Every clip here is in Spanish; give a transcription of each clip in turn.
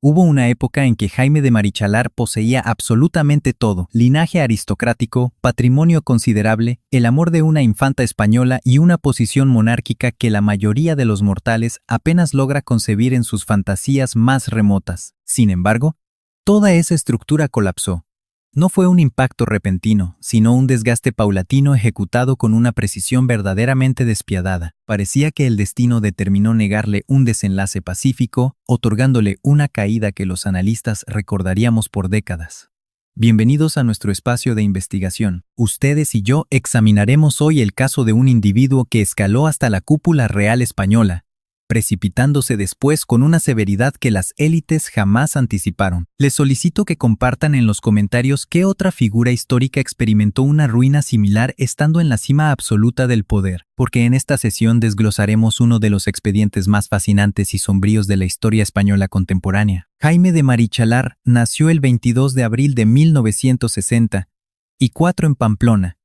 Hubo una época en que Jaime de Marichalar poseía absolutamente todo: linaje aristocrático, patrimonio considerable, el amor de una infanta española y una posición monárquica que la mayoría de los mortales apenas logra concebir en sus fantasías más remotas. Sin embargo, toda esa estructura colapsó. No fue un impacto repentino, sino un desgaste paulatino ejecutado con una precisión verdaderamente despiadada. Parecía que el destino determinó negarle un desenlace pacífico, otorgándole una caída que los analistas recordaríamos por décadas. Bienvenidos a nuestro espacio de investigación. Ustedes y yo examinaremos hoy el caso de un individuo que escaló hasta la cúpula real española, precipitándose después con una severidad que las élites jamás anticiparon. Les solicito que compartan en los comentarios qué otra figura histórica experimentó una ruina similar estando en la cima absoluta del poder, porque en esta sesión desglosaremos uno de los expedientes más fascinantes y sombríos de la historia española contemporánea. Jaime de Marichalar nació el 22 de abril de 1960 y 4 en Pamplona,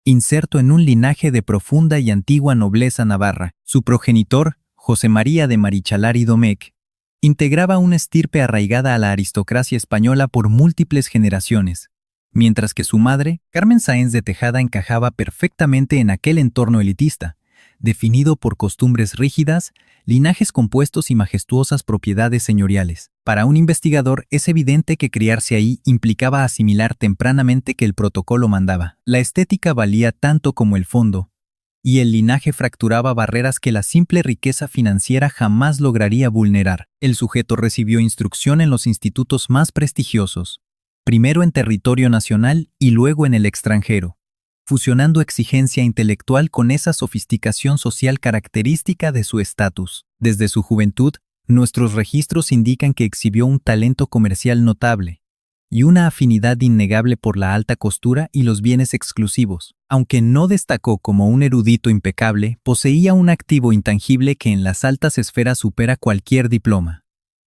inserto en un linaje de profunda y antigua nobleza navarra. Su progenitor, José María de Marichalar y Domecq, integraba una estirpe arraigada a la aristocracia española por múltiples generaciones, mientras que su madre, Carmen Sáenz de Tejada, encajaba perfectamente en aquel entorno elitista, definido por costumbres rígidas, linajes compuestos y majestuosas propiedades señoriales. Para un investigador es evidente que criarse ahí implicaba asimilar tempranamente que el protocolo mandaba. La estética valía tanto como el fondo, y el linaje fracturaba barreras que la simple riqueza financiera jamás lograría vulnerar. El sujeto recibió instrucción en los institutos más prestigiosos, primero en territorio nacional y luego en el extranjero, fusionando exigencia intelectual con esa sofisticación social característica de su estatus. Desde su juventud, nuestros registros indican que exhibió un talento comercial notable y una afinidad innegable por la alta costura y los bienes exclusivos. Aunque no destacó como un erudito impecable, poseía un activo intangible que en las altas esferas supera cualquier diploma.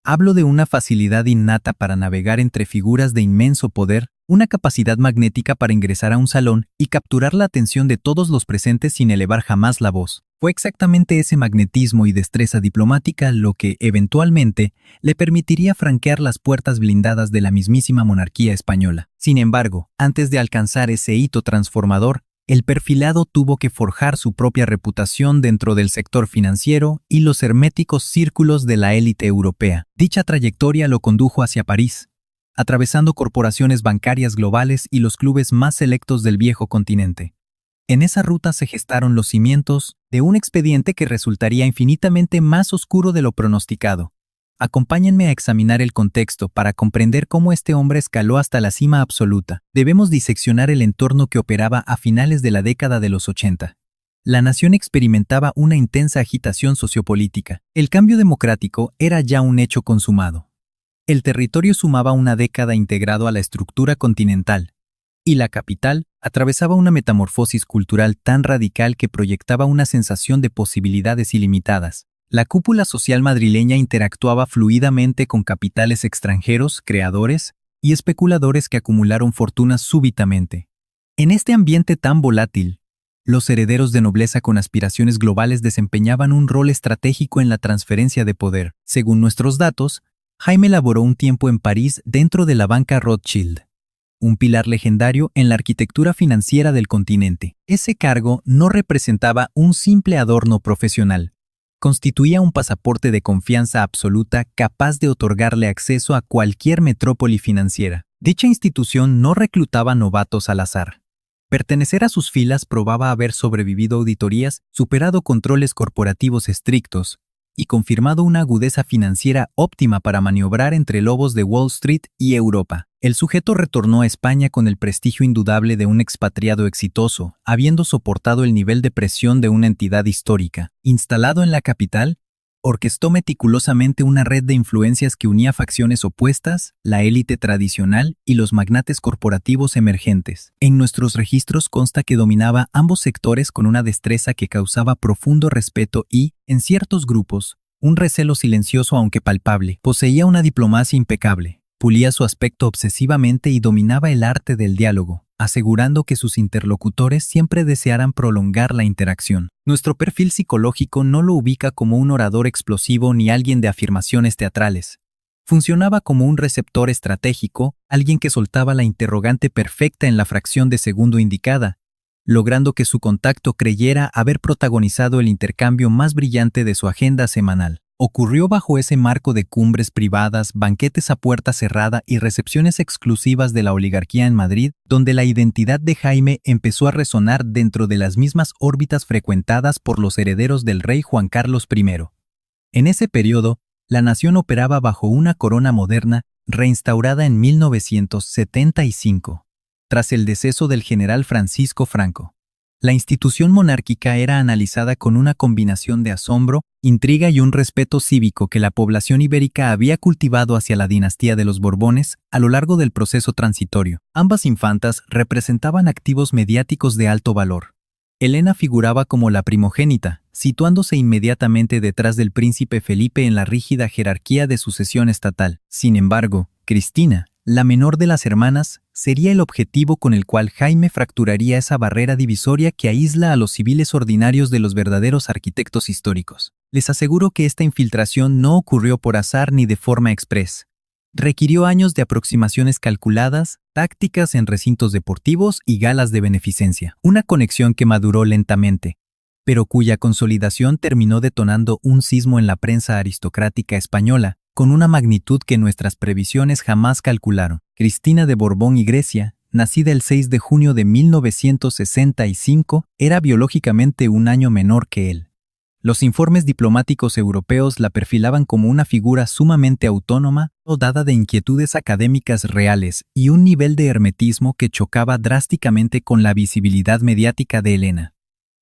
Hablo de una facilidad innata para navegar entre figuras de inmenso poder, una capacidad magnética para ingresar a un salón y capturar la atención de todos los presentes sin elevar jamás la voz. Fue exactamente ese magnetismo y destreza diplomática lo que, eventualmente, le permitiría franquear las puertas blindadas de la mismísima monarquía española. Sin embargo, antes de alcanzar ese hito transformador, el perfilado tuvo que forjar su propia reputación dentro del sector financiero y los herméticos círculos de la élite europea. Dicha trayectoria lo condujo hacia París, atravesando corporaciones bancarias globales y los clubes más selectos del viejo continente. En esa ruta se gestaron los cimientos de un expediente que resultaría infinitamente más oscuro de lo pronosticado. Acompáñenme a examinar el contexto para comprender cómo este hombre escaló hasta la cima absoluta. Debemos diseccionar el entorno que operaba a finales de la década de los 80. La nación experimentaba una intensa agitación sociopolítica. El cambio democrático era ya un hecho consumado. El territorio sumaba una década integrado a la estructura continental, y la capital atravesaba una metamorfosis cultural tan radical que proyectaba una sensación de posibilidades ilimitadas. La cúpula social madrileña interactuaba fluidamente con capitales extranjeros, creadores y especuladores que acumularon fortunas súbitamente. En este ambiente tan volátil, los herederos de nobleza con aspiraciones globales desempeñaban un rol estratégico en la transferencia de poder. Según nuestros datos, Jaime laboró un tiempo en París dentro de la banca Rothschild, un pilar legendario en la arquitectura financiera del continente. Ese cargo no representaba un simple adorno profesional. Constituía un pasaporte de confianza absoluta capaz de otorgarle acceso a cualquier metrópoli financiera. Dicha institución no reclutaba novatos al azar. Pertenecer a sus filas probaba haber sobrevivido auditorías, superado controles corporativos estrictos y confirmado una agudeza financiera óptima para maniobrar entre lobos de Wall Street y Europa. El sujeto retornó a España con el prestigio indudable de un expatriado exitoso, habiendo soportado el nivel de presión de una entidad histórica. Instalado en la capital, orquestó meticulosamente una red de influencias que unía facciones opuestas, la élite tradicional y los magnates corporativos emergentes. En nuestros registros consta que dominaba ambos sectores con una destreza que causaba profundo respeto y, en ciertos grupos, un recelo silencioso aunque palpable. Poseía una diplomacia impecable. Pulía su aspecto obsesivamente y dominaba el arte del diálogo, asegurando que sus interlocutores siempre desearan prolongar la interacción. Nuestro perfil psicológico no lo ubica como un orador explosivo ni alguien de afirmaciones teatrales. Funcionaba como un receptor estratégico, alguien que soltaba la interrogante perfecta en la fracción de segundo indicada, logrando que su contacto creyera haber protagonizado el intercambio más brillante de su agenda semanal. Ocurrió bajo ese marco de cumbres privadas, banquetes a puerta cerrada y recepciones exclusivas de la oligarquía en Madrid, donde la identidad de Jaime empezó a resonar dentro de las mismas órbitas frecuentadas por los herederos del rey Juan Carlos I. En ese periodo, la nación operaba bajo una corona moderna reinstaurada en 1975, tras el deceso del general Francisco Franco. La institución monárquica era analizada con una combinación de asombro, intriga y un respeto cívico que la población ibérica había cultivado hacia la dinastía de los Borbones a lo largo del proceso transitorio. Ambas infantas representaban activos mediáticos de alto valor. Elena figuraba como la primogénita, situándose inmediatamente detrás del príncipe Felipe en la rígida jerarquía de sucesión estatal. Sin embargo, Cristina, la menor de las hermanas, sería el objetivo con el cual Jaime fracturaría esa barrera divisoria que aísla a los civiles ordinarios de los verdaderos arquitectos históricos. Les aseguro que esta infiltración no ocurrió por azar ni de forma express. Requirió años de aproximaciones calculadas, tácticas en recintos deportivos y galas de beneficencia. Una conexión que maduró lentamente, pero cuya consolidación terminó detonando un sismo en la prensa aristocrática española, con una magnitud que nuestras previsiones jamás calcularon. Cristina de Borbón y Grecia, nacida el 6 de junio de 1965, era biológicamente un año menor que él. Los informes diplomáticos europeos la perfilaban como una figura sumamente autónoma, dada de inquietudes académicas reales y un nivel de hermetismo que chocaba drásticamente con la visibilidad mediática de Elena.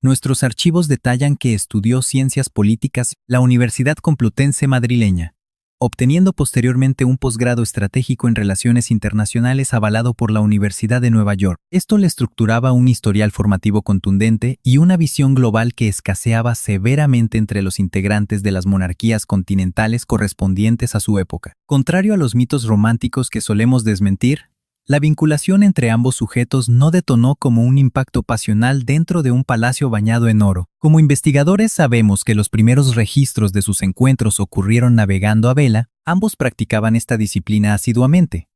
Nuestros archivos detallan que estudió Ciencias Políticas en la Universidad Complutense madrileña, obteniendo posteriormente un posgrado estratégico en Relaciones Internacionales avalado por la Universidad de Nueva York. Esto le estructuraba un historial formativo contundente y una visión global que escaseaba severamente entre los integrantes de las monarquías continentales correspondientes a su época. Contrario a los mitos románticos que solemos desmentir, la vinculación entre ambos sujetos no detonó como un impacto pasional dentro de un palacio bañado en oro. Como investigadores sabemos que los primeros registros de sus encuentros ocurrieron navegando a vela, ambos practicaban esta disciplina asiduamente.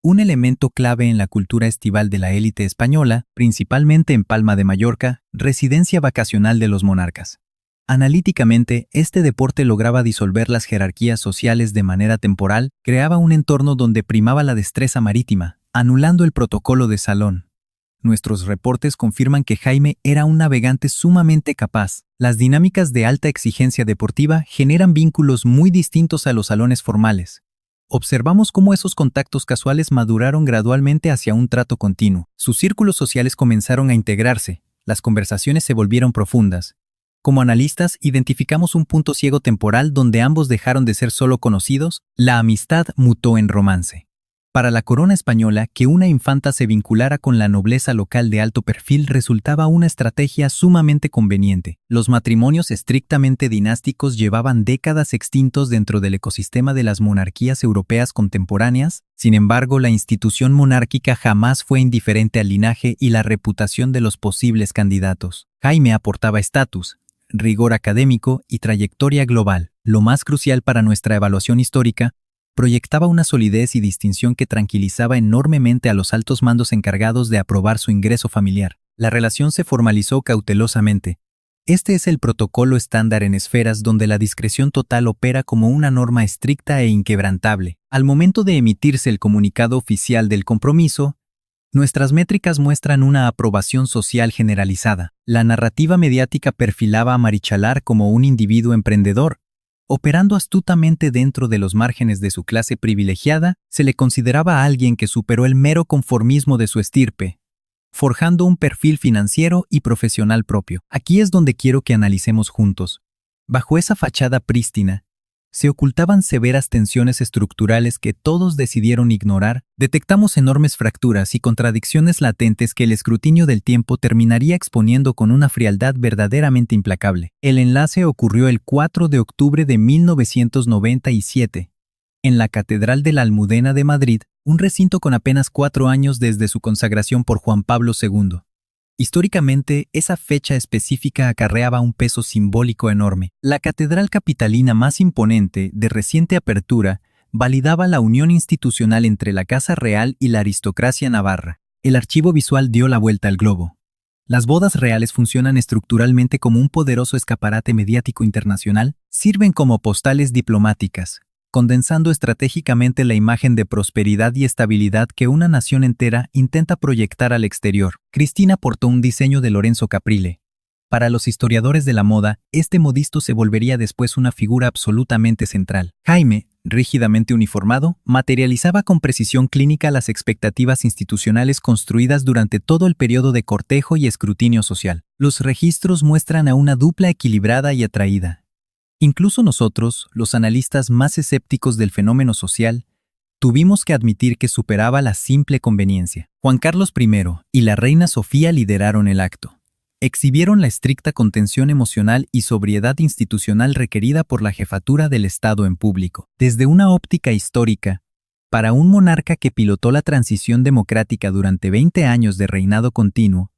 Un elemento clave en la cultura estival de la élite española, principalmente en Palma de Mallorca, residencia vacacional de los monarcas. Analíticamente, este deporte lograba disolver las jerarquías sociales de manera temporal, creaba un entorno donde primaba la destreza marítima, anulando el protocolo de salón. Nuestros reportes confirman que Jaime era un navegante sumamente capaz. Las dinámicas de alta exigencia deportiva generan vínculos muy distintos a los salones formales. Observamos cómo esos contactos casuales maduraron gradualmente hacia un trato continuo. Sus círculos sociales comenzaron a integrarse, las conversaciones se volvieron profundas. Como analistas, identificamos un punto ciego temporal donde ambos dejaron de ser solo conocidos, la amistad mutó en romance. Para la corona española, que una infanta se vinculara con la nobleza local de alto perfil resultaba una estrategia sumamente conveniente. Los matrimonios estrictamente dinásticos llevaban décadas extintos dentro del ecosistema de las monarquías europeas contemporáneas. Sin embargo, la institución monárquica jamás fue indiferente al linaje y la reputación de los posibles candidatos. Jaime aportaba estatus, rigor académico y trayectoria global. Lo más crucial para nuestra evaluación histórica, proyectaba una solidez y distinción que tranquilizaba enormemente a los altos mandos encargados de aprobar su ingreso familiar. La relación se formalizó cautelosamente. Este es el protocolo estándar en esferas donde la discreción total opera como una norma estricta e inquebrantable. Al momento de emitirse el comunicado oficial del compromiso, nuestras métricas muestran una aprobación social generalizada. La narrativa mediática perfilaba a Marichalar como un individuo emprendedor. Operando astutamente dentro de los márgenes de su clase privilegiada, se le consideraba a alguien que superó el mero conformismo de su estirpe, forjando un perfil financiero y profesional propio. Aquí es donde quiero que analicemos juntos. Bajo esa fachada prístina, se ocultaban severas tensiones estructurales que todos decidieron ignorar. Detectamos enormes fracturas y contradicciones latentes que el escrutinio del tiempo terminaría exponiendo con una frialdad verdaderamente implacable. El enlace ocurrió el 4 de octubre de 1997, en la Catedral de la Almudena de Madrid, un recinto con apenas 4 años desde su consagración por Juan Pablo II. Históricamente, esa fecha específica acarreaba un peso simbólico enorme. La catedral capitalina más imponente, de reciente apertura, validaba la unión institucional entre la Casa Real y la aristocracia navarra. El archivo visual dio la vuelta al globo. Las bodas reales funcionan estructuralmente como un poderoso escaparate mediático internacional, sirven como postales diplomáticas, condensando estratégicamente la imagen de prosperidad y estabilidad que una nación entera intenta proyectar al exterior. Cristina portó un diseño de Lorenzo Caprile. Para los historiadores de la moda, este modisto se volvería después una figura absolutamente central. Jaime, rígidamente uniformado, materializaba con precisión clínica las expectativas institucionales construidas durante todo el periodo de cortejo y escrutinio social. Los registros muestran a una dupla equilibrada y atraída. Incluso nosotros, los analistas más escépticos del fenómeno social, tuvimos que admitir que superaba la simple conveniencia. Juan Carlos I y la reina Sofía lideraron el acto. Exhibieron la estricta contención emocional y sobriedad institucional requerida por la jefatura del Estado en público. Desde una óptica histórica, para un monarca que pilotó la transición democrática durante 20 años de reinado continuo,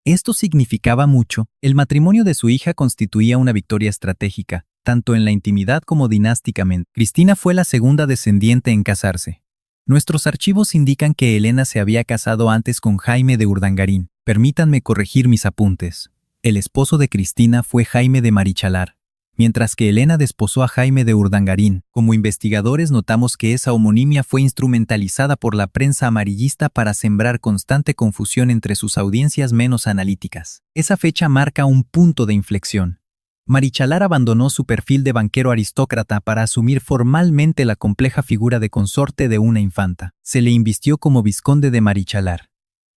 esto significaba mucho. El matrimonio de su hija constituía una victoria estratégica, tanto en la intimidad como dinásticamente. Cristina fue la segunda descendiente en casarse. Nuestros archivos indican que Elena se había casado antes con Jaime de Urdangarín. Permítanme corregir mis apuntes. El esposo de Cristina fue Jaime de Marichalar, mientras que Elena desposó a Jaime de Urdangarín. Como investigadores notamos que esa homonimia fue instrumentalizada por la prensa amarillista para sembrar constante confusión entre sus audiencias menos analíticas. Esa fecha marca un punto de inflexión. Marichalar abandonó su perfil de banquero aristócrata para asumir formalmente la compleja figura de consorte de una infanta. Se le invistió como vizconde de Marichalar.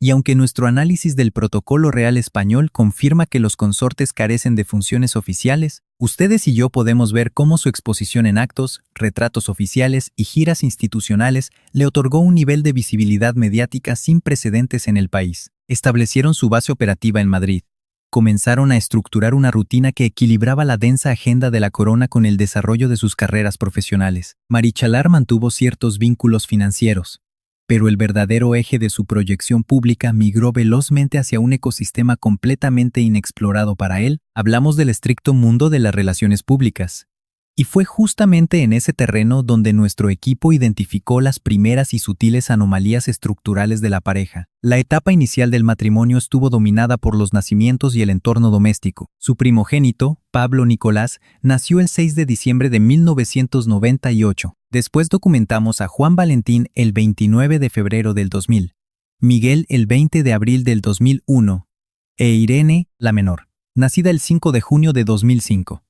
Y aunque nuestro análisis del protocolo real español confirma que los consortes carecen de funciones oficiales, ustedes y yo podemos ver cómo su exposición en actos, retratos oficiales y giras institucionales le otorgó un nivel de visibilidad mediática sin precedentes en el país. Establecieron su base operativa en Madrid. Comenzaron a estructurar una rutina que equilibraba la densa agenda de la corona con el desarrollo de sus carreras profesionales. Marichalar mantuvo ciertos vínculos financieros, pero el verdadero eje de su proyección pública migró velozmente hacia un ecosistema completamente inexplorado para él. Hablamos del estricto mundo de las relaciones públicas. Y fue justamente en ese terreno donde nuestro equipo identificó las primeras y sutiles anomalías estructurales de la pareja. La etapa inicial del matrimonio estuvo dominada por los nacimientos y el entorno doméstico. Su primogénito, Pablo Nicolás, nació el 6 de diciembre de 1998. Después documentamos a Juan Valentín el 29 de febrero del 2000, Miguel el 20 de abril del 2001 e Irene, la menor, nacida el 5 de junio de 2005.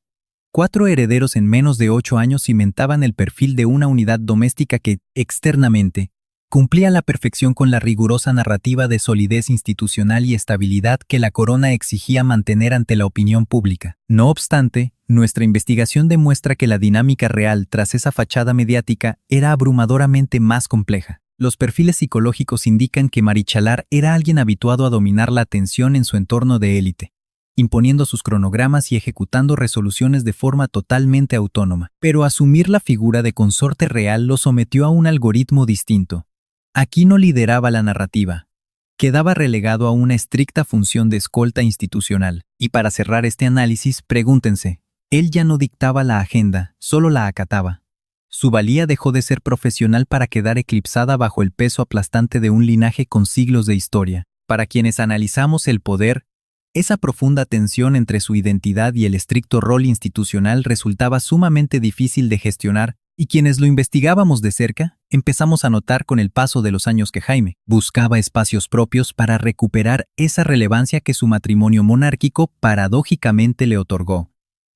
4 herederos en menos de 8 años cimentaban el perfil de una unidad doméstica que, externamente, cumplía a la perfección con la rigurosa narrativa de solidez institucional y estabilidad que la corona exigía mantener ante la opinión pública. No obstante, nuestra investigación demuestra que la dinámica real tras esa fachada mediática era abrumadoramente más compleja. Los perfiles psicológicos indican que Marichalar era alguien habituado a dominar la atención en su entorno de élite, imponiendo sus cronogramas y ejecutando resoluciones de forma totalmente autónoma. Pero asumir la figura de consorte real lo sometió a un algoritmo distinto. Aquí no lideraba la narrativa. Quedaba relegado a una estricta función de escolta institucional. Y para cerrar este análisis, pregúntense, él ya no dictaba la agenda, solo la acataba. Su valía dejó de ser profesional para quedar eclipsada bajo el peso aplastante de un linaje con siglos de historia. Para quienes analizamos el poder, esa profunda tensión entre su identidad y el estricto rol institucional resultaba sumamente difícil de gestionar, y quienes lo investigábamos de cerca, empezamos a notar con el paso de los años que Jaime buscaba espacios propios para recuperar esa relevancia que su matrimonio monárquico paradójicamente le otorgó,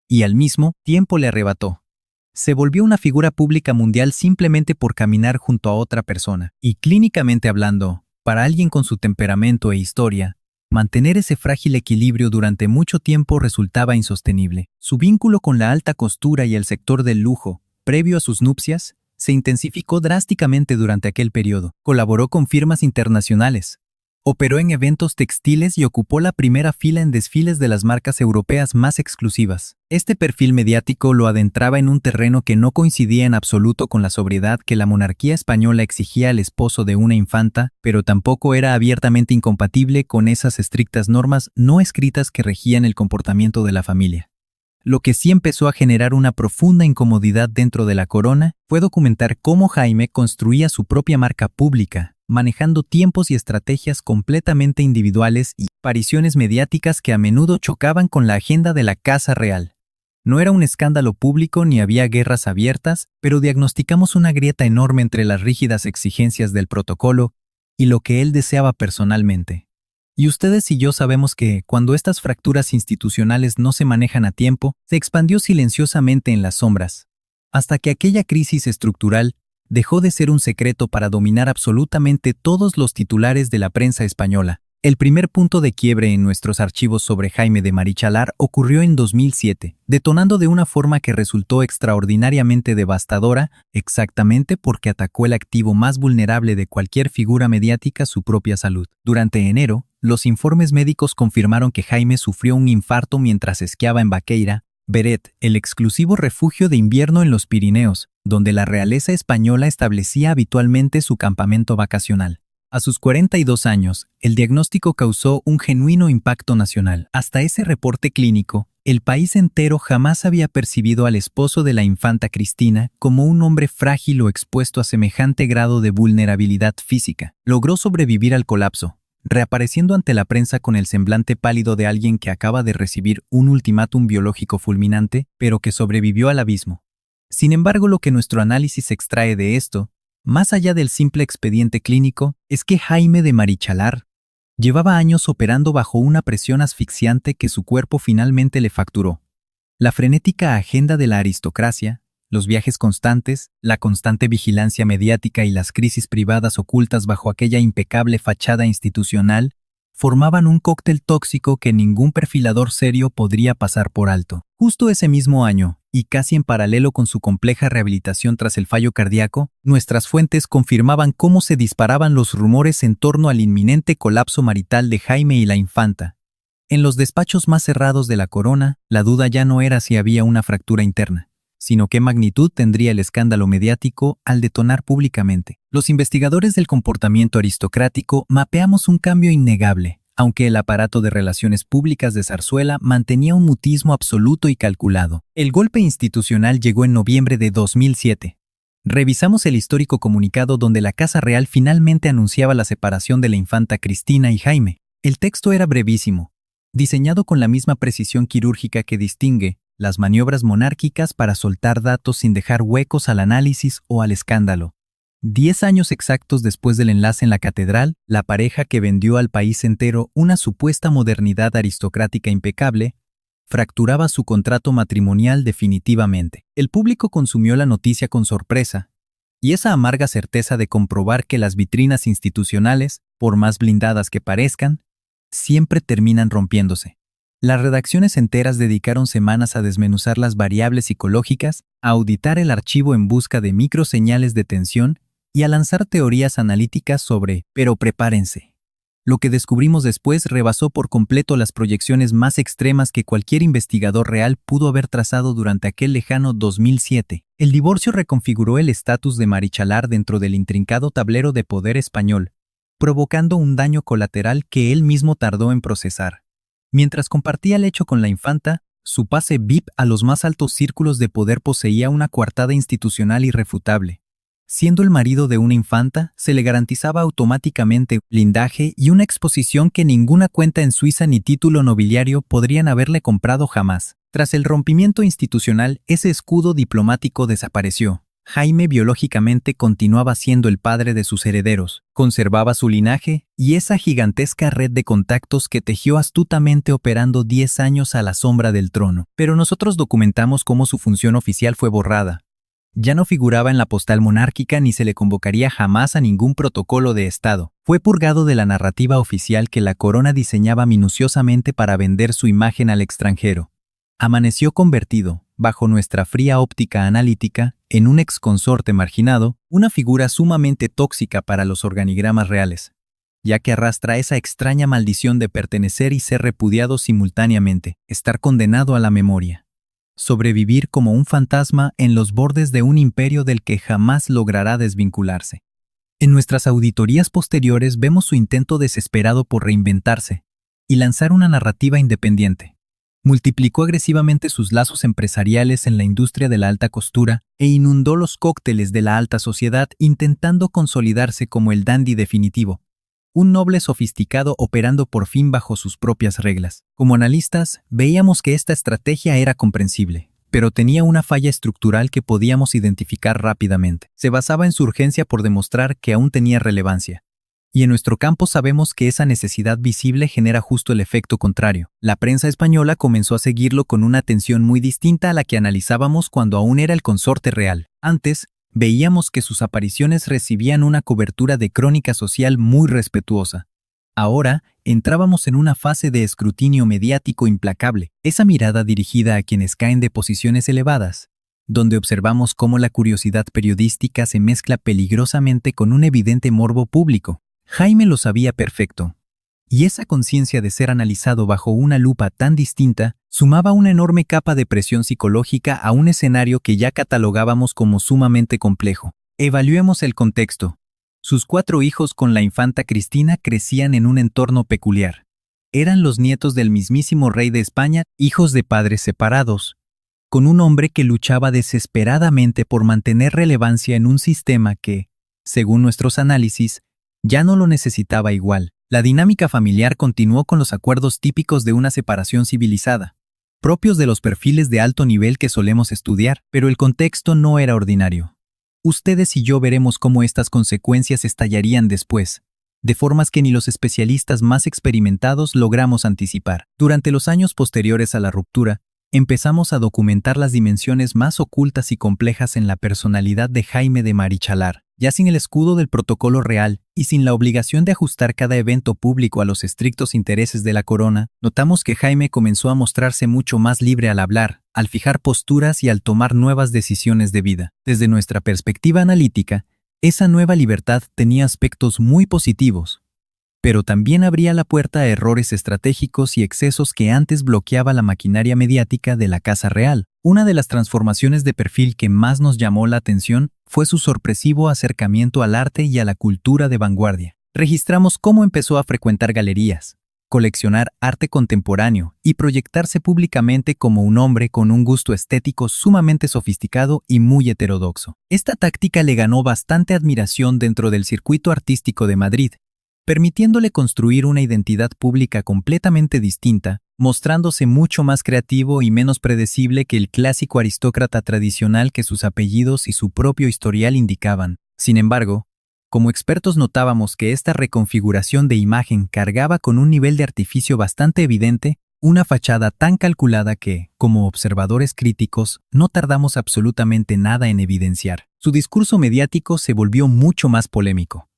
y al mismo tiempo le arrebató. Se volvió una figura pública mundial simplemente por caminar junto a otra persona, y clínicamente hablando, para alguien con su temperamento e historia, mantener ese frágil equilibrio durante mucho tiempo resultaba insostenible. Su vínculo con la alta costura y el sector del lujo, previo a sus nupcias, se intensificó drásticamente durante aquel periodo. Colaboró con firmas internacionales, operó en eventos textiles y ocupó la primera fila en desfiles de las marcas europeas más exclusivas. Este perfil mediático lo adentraba en un terreno que no coincidía en absoluto con la sobriedad que la monarquía española exigía al esposo de una infanta, pero tampoco era abiertamente incompatible con esas estrictas normas no escritas que regían el comportamiento de la familia. Lo que sí empezó a generar una profunda incomodidad dentro de la corona fue documentar cómo Jaime construía su propia marca pública, manejando tiempos y estrategias completamente individuales y apariciones mediáticas que a menudo chocaban con la agenda de la Casa Real. No era un escándalo público ni había guerras abiertas, pero diagnosticamos una grieta enorme entre las rígidas exigencias del protocolo y lo que él deseaba personalmente. Y ustedes y yo sabemos que, cuando estas fracturas institucionales no se manejan a tiempo, se expandió silenciosamente en las sombras, hasta que aquella crisis estructural dejó de ser un secreto para dominar absolutamente todos los titulares de la prensa española. El primer punto de quiebre en nuestros archivos sobre Jaime de Marichalar ocurrió en 2007, detonando de una forma que resultó extraordinariamente devastadora, exactamente porque atacó el activo más vulnerable de cualquier figura mediática, su propia salud. Durante enero, los informes médicos confirmaron que Jaime sufrió un infarto mientras esquiaba en Baqueira, Beret, el exclusivo refugio de invierno en los Pirineos, donde la realeza española establecía habitualmente su campamento vacacional. A sus 42 años, el diagnóstico causó un genuino impacto nacional. Hasta ese reporte clínico, el país entero jamás había percibido al esposo de la infanta Cristina como un hombre frágil o expuesto a semejante grado de vulnerabilidad física. Logró sobrevivir al colapso, reapareciendo ante la prensa con el semblante pálido de alguien que acaba de recibir un ultimátum biológico fulminante, pero que sobrevivió al abismo. Sin embargo, lo que nuestro análisis extrae de esto, más allá del simple expediente clínico, es que Jaime de Marichalar llevaba años operando bajo una presión asfixiante que su cuerpo finalmente le facturó. La frenética agenda de la aristocracia, los viajes constantes, la constante vigilancia mediática y las crisis privadas ocultas bajo aquella impecable fachada institucional formaban un cóctel tóxico que ningún perfilador serio podría pasar por alto. Justo ese mismo año, y casi en paralelo con su compleja rehabilitación tras el fallo cardíaco, nuestras fuentes confirmaban cómo se disparaban los rumores en torno al inminente colapso marital de Jaime y la infanta. En los despachos más cerrados de la corona, la duda ya no era si había una fractura interna, sino qué magnitud tendría el escándalo mediático al detonar públicamente. Los investigadores del comportamiento aristocrático mapeamos un cambio innegable, aunque el aparato de relaciones públicas de Zarzuela mantenía un mutismo absoluto y calculado. El golpe institucional llegó en noviembre de 2007. Revisamos el histórico comunicado donde la Casa Real finalmente anunciaba la separación de la infanta Cristina y Jaime. El texto era brevísimo, diseñado con la misma precisión quirúrgica que distingue las maniobras monárquicas para soltar datos sin dejar huecos al análisis o al escándalo. 10 años exactos después del enlace en la catedral, la pareja que vendió al país entero una supuesta modernidad aristocrática impecable, fracturaba su contrato matrimonial definitivamente. El público consumió la noticia con sorpresa, y esa amarga certeza de comprobar que las vitrinas institucionales, por más blindadas que parezcan, siempre terminan rompiéndose. Las redacciones enteras dedicaron semanas a desmenuzar las variables psicológicas, a auditar el archivo en busca de microseñales de tensión y a lanzar teorías analíticas sobre «pero prepárense». Lo que descubrimos después rebasó por completo las proyecciones más extremas que cualquier investigador real pudo haber trazado durante aquel lejano 2007. El divorcio reconfiguró el estatus de Marichalar dentro del intrincado tablero de poder español, provocando un daño colateral que él mismo tardó en procesar. Mientras compartía el hecho con la infanta, su pase VIP a los más altos círculos de poder poseía una coartada institucional irrefutable. Siendo el marido de una infanta, se le garantizaba automáticamente blindaje y una exposición que ninguna cuenta en Suiza ni título nobiliario podrían haberle comprado jamás. Tras el rompimiento institucional, ese escudo diplomático desapareció. Jaime biológicamente continuaba siendo el padre de sus herederos, conservaba su linaje y esa gigantesca red de contactos que tejió astutamente operando 10 años a la sombra del trono. Pero nosotros documentamos cómo su función oficial fue borrada. Ya no figuraba en la postal monárquica ni se le convocaría jamás a ningún protocolo de Estado. Fue purgado de la narrativa oficial que la corona diseñaba minuciosamente para vender su imagen al extranjero. Amaneció convertido, bajo nuestra fría óptica analítica, en un exconsorte marginado, una figura sumamente tóxica para los organigramas reales, ya que arrastra esa extraña maldición de pertenecer y ser repudiado simultáneamente, estar condenado a la memoria. Sobrevivir como un fantasma en los bordes de un imperio del que jamás logrará desvincularse. En nuestras auditorías posteriores vemos su intento desesperado por reinventarse y lanzar una narrativa independiente. multiplicó agresivamente sus lazos empresariales en la industria de la alta costura e inundó los cócteles de la alta sociedad intentando consolidarse como el dandy definitivo, un noble sofisticado operando por fin bajo sus propias reglas. Como analistas, veíamos que esta estrategia era comprensible, pero tenía una falla estructural que podíamos identificar rápidamente. Se basaba en su urgencia por demostrar que aún tenía relevancia. Y en nuestro campo sabemos que esa necesidad visible genera justo el efecto contrario. La prensa española comenzó a seguirlo con una atención muy distinta a la que analizábamos cuando aún era el consorte real. Antes, veíamos que sus apariciones recibían una cobertura de crónica social muy respetuosa. Ahora, entrábamos en una fase de escrutinio mediático implacable, esa mirada dirigida a quienes caen de posiciones elevadas, donde observamos cómo la curiosidad periodística se mezcla peligrosamente con un evidente morbo público. Jaime lo sabía perfecto, y esa conciencia de ser analizado bajo una lupa tan distinta sumaba una enorme capa de presión psicológica a un escenario que ya catalogábamos como sumamente complejo. Evaluemos el contexto. Sus 4 hijos con la infanta Cristina crecían en un entorno peculiar. Eran los nietos del mismísimo rey de España, hijos de padres separados, con un hombre que luchaba desesperadamente por mantener relevancia en un sistema que, según nuestros análisis, ya no lo necesitaba igual. La dinámica familiar continuó con los acuerdos típicos de una separación civilizada, propios de los perfiles de alto nivel que solemos estudiar, pero el contexto no era ordinario. Ustedes y yo veremos cómo estas consecuencias estallarían después, de formas que ni los especialistas más experimentados logramos anticipar. Durante los años posteriores a la ruptura, empezamos a documentar las dimensiones más ocultas y complejas en la personalidad de Jaime de Marichalar. Ya sin el escudo del protocolo real y sin la obligación de ajustar cada evento público a los estrictos intereses de la corona, notamos que Jaime comenzó a mostrarse mucho más libre al hablar, al fijar posturas y al tomar nuevas decisiones de vida. Desde nuestra perspectiva analítica, esa nueva libertad tenía aspectos muy positivos, pero también abría la puerta a errores estratégicos y excesos que antes bloqueaba la maquinaria mediática de la Casa Real. Una de las transformaciones de perfil que más nos llamó la atención fue su sorpresivo acercamiento al arte y a la cultura de vanguardia. Registramos cómo empezó a frecuentar galerías, coleccionar arte contemporáneo y proyectarse públicamente como un hombre con un gusto estético sumamente sofisticado y muy heterodoxo. Esta táctica le ganó bastante admiración dentro del circuito artístico de Madrid, permitiéndole construir una identidad pública completamente distinta, mostrándose mucho más creativo y menos predecible que el clásico aristócrata tradicional que sus apellidos y su propio historial indicaban. Sin embargo, como expertos notábamos que esta reconfiguración de imagen cargaba con un nivel de artificio bastante evidente, una fachada tan calculada que, como observadores críticos, no tardamos absolutamente nada en evidenciar. Su discurso mediático se volvió mucho más polémico.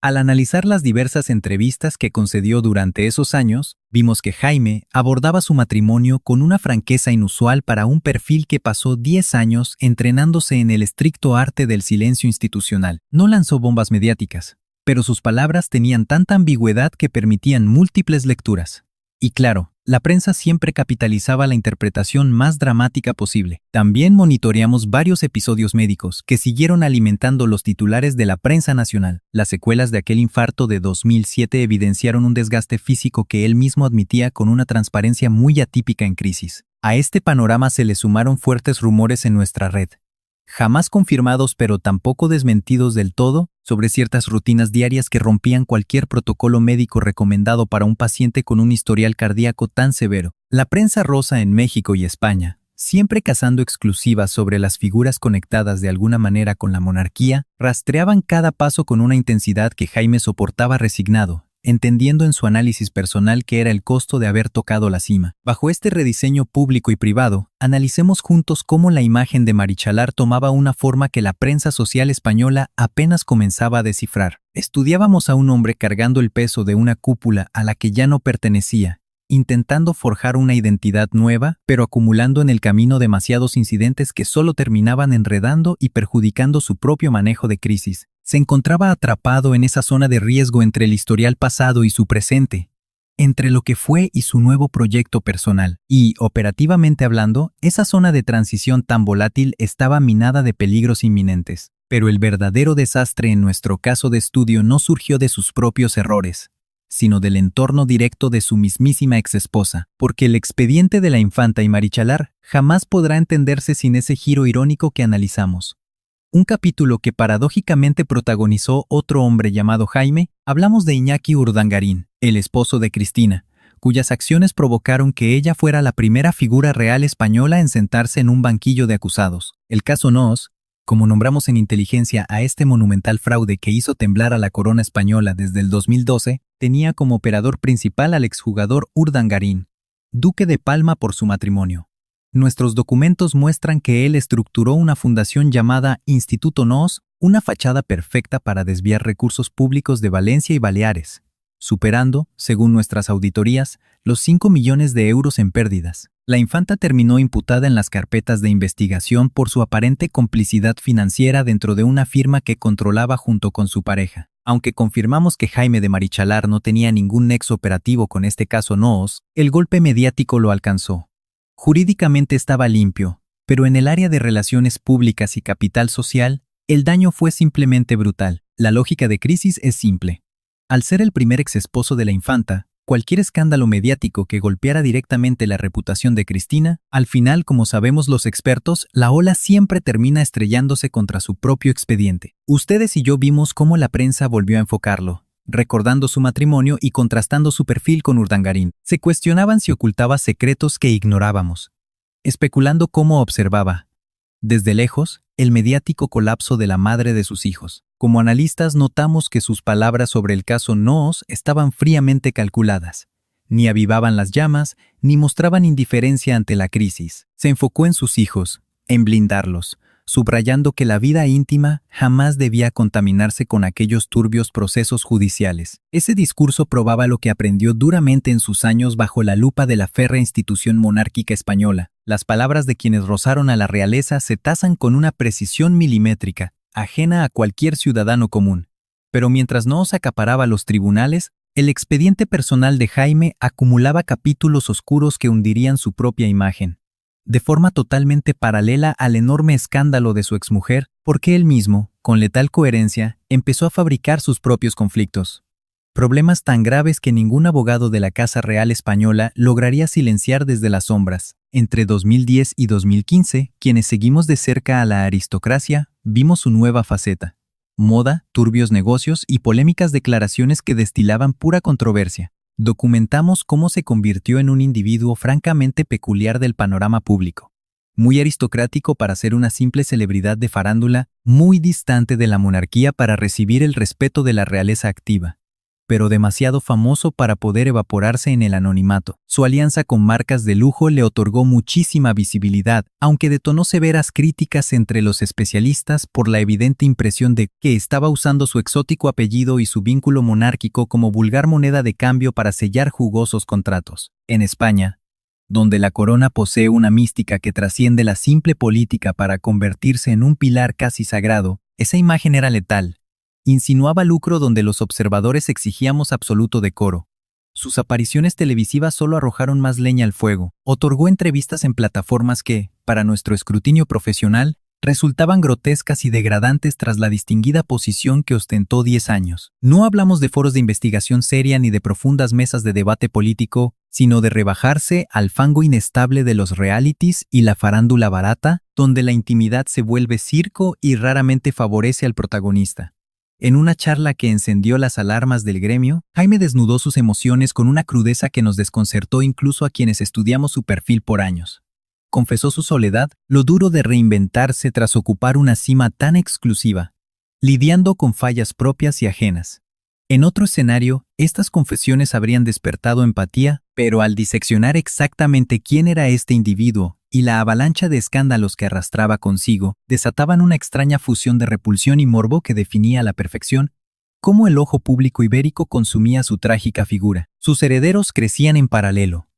Al analizar las diversas entrevistas que concedió durante esos años, vimos que Jaime abordaba su matrimonio con una franqueza inusual para un perfil que pasó 10 años entrenándose en el estricto arte del silencio institucional. No lanzó bombas mediáticas, pero sus palabras tenían tanta ambigüedad que permitían múltiples lecturas. Y claro, la prensa siempre capitalizaba la interpretación más dramática posible. También monitoreamos varios episodios médicos que siguieron alimentando los titulares de la prensa nacional. Las secuelas de aquel infarto de 2007 evidenciaron un desgaste físico que él mismo admitía con una transparencia muy atípica en crisis. A este panorama se le sumaron fuertes rumores en nuestra red, jamás confirmados pero tampoco desmentidos del todo, sobre ciertas rutinas diarias que rompían cualquier protocolo médico recomendado para un paciente con un historial cardíaco tan severo. La prensa rosa en México y España, siempre cazando exclusivas sobre las figuras conectadas de alguna manera con la monarquía, rastreaban cada paso con una intensidad que Jaime soportaba resignado, entendiendo en su análisis personal que era el costo de haber tocado la cima. Bajo este rediseño público y privado, analicemos juntos cómo la imagen de Marichalar tomaba una forma que la prensa social española apenas comenzaba a descifrar. Estudiábamos a un hombre cargando el peso de una cúpula a la que ya no pertenecía, intentando forjar una identidad nueva, pero acumulando en el camino demasiados incidentes que solo terminaban enredando y perjudicando su propio manejo de crisis. Se encontraba atrapado en esa zona de riesgo entre el historial pasado y su presente, entre lo que fue y su nuevo proyecto personal. Y, operativamente hablando, esa zona de transición tan volátil estaba minada de peligros inminentes. Pero el verdadero desastre en nuestro caso de estudio no surgió de sus propios errores, sino del entorno directo de su mismísima exesposa, porque el expediente de la infanta y Marichalar jamás podrá entenderse sin ese giro irónico que analizamos. Un capítulo que paradójicamente protagonizó otro hombre llamado Jaime. Hablamos de Iñaki Urdangarín, el esposo de Cristina, cuyas acciones provocaron que ella fuera la primera figura real española en sentarse en un banquillo de acusados. El caso Noos, como nombramos en Inteligencia a este monumental fraude que hizo temblar a la corona española desde el 2012, tenía como operador principal al exjugador Urdangarín, duque de Palma por su matrimonio. Nuestros documentos muestran que él estructuró una fundación llamada Instituto Noos, una fachada perfecta para desviar recursos públicos de Valencia y Baleares, superando, según nuestras auditorías, los 5 millones de euros en pérdidas. La infanta terminó imputada en las carpetas de investigación por su aparente complicidad financiera dentro de una firma que controlaba junto con su pareja. Aunque confirmamos que Jaime de Marichalar no tenía ningún nexo operativo con este caso Noos, el golpe mediático lo alcanzó. Jurídicamente estaba limpio, pero en el área de relaciones públicas y capital social, el daño fue simplemente brutal. La lógica de crisis es simple. Al ser el primer exesposo de la infanta, cualquier escándalo mediático que golpeara directamente la reputación de Cristina, al final, como sabemos los expertos, la ola siempre termina estrellándose contra su propio expediente. Ustedes y yo vimos cómo la prensa volvió a enfocarlo, recordando su matrimonio y contrastando su perfil con Urdangarín. Se cuestionaban si ocultaba secretos que ignorábamos, especulando cómo observaba, desde lejos, el mediático colapso de la madre de sus hijos. Como analistas notamos que sus palabras sobre el caso Noos estaban fríamente calculadas. Ni avivaban las llamas, ni mostraban indiferencia ante la crisis. Se enfocó en sus hijos, en blindarlos, subrayando que la vida íntima jamás debía contaminarse con aquellos turbios procesos judiciales. Ese discurso probaba lo que aprendió duramente en sus años bajo la lupa de la férrea institución monárquica española. Las palabras de quienes rozaron a la realeza se tasan con una precisión milimétrica, ajena a cualquier ciudadano común. Pero mientras Noos acaparaba los tribunales, el expediente personal de Jaime acumulaba capítulos oscuros que hundirían su propia imagen, de forma totalmente paralela al enorme escándalo de su exmujer, porque él mismo, con letal coherencia, empezó a fabricar sus propios conflictos. Problemas tan graves que ningún abogado de la Casa Real Española lograría silenciar desde las sombras. Entre 2010 y 2015, quienes seguimos de cerca a la aristocracia, vimos su nueva faceta. Moda, turbios negocios y polémicas declaraciones que destilaban pura controversia. Documentamos cómo se convirtió en un individuo francamente peculiar del panorama público. Muy aristocrático para ser una simple celebridad de farándula, muy distante de la monarquía para recibir el respeto de la realeza activa, pero demasiado famoso para poder evaporarse en el anonimato. Su alianza con marcas de lujo le otorgó muchísima visibilidad, aunque detonó severas críticas entre los especialistas por la evidente impresión de que estaba usando su exótico apellido y su vínculo monárquico como vulgar moneda de cambio para sellar jugosos contratos. En España, donde la corona posee una mística que trasciende la simple política para convertirse en un pilar casi sagrado, esa imagen era letal. Insinuaba lucro donde los observadores exigíamos absoluto decoro. Sus apariciones televisivas solo arrojaron más leña al fuego. Otorgó entrevistas en plataformas que, para nuestro escrutinio profesional, resultaban grotescas y degradantes tras la distinguida posición que ostentó 10 años. No hablamos de foros de investigación seria ni de profundas mesas de debate político, sino de rebajarse al fango inestable de los realities y la farándula barata, donde la intimidad se vuelve circo y raramente favorece al protagonista. En una charla que encendió las alarmas del gremio, Jaime desnudó sus emociones con una crudeza que nos desconcertó incluso a quienes estudiamos su perfil por años. Confesó su soledad, lo duro de reinventarse tras ocupar una cima tan exclusiva, lidiando con fallas propias y ajenas. En otro escenario, estas confesiones habrían despertado empatía, pero al diseccionar exactamente quién era este individuo y la avalancha de escándalos que arrastraba consigo, desataban una extraña fusión de repulsión y morbo que definía a la perfección cómo el ojo público ibérico consumía su trágica figura. Sus herederos crecían en paralelo.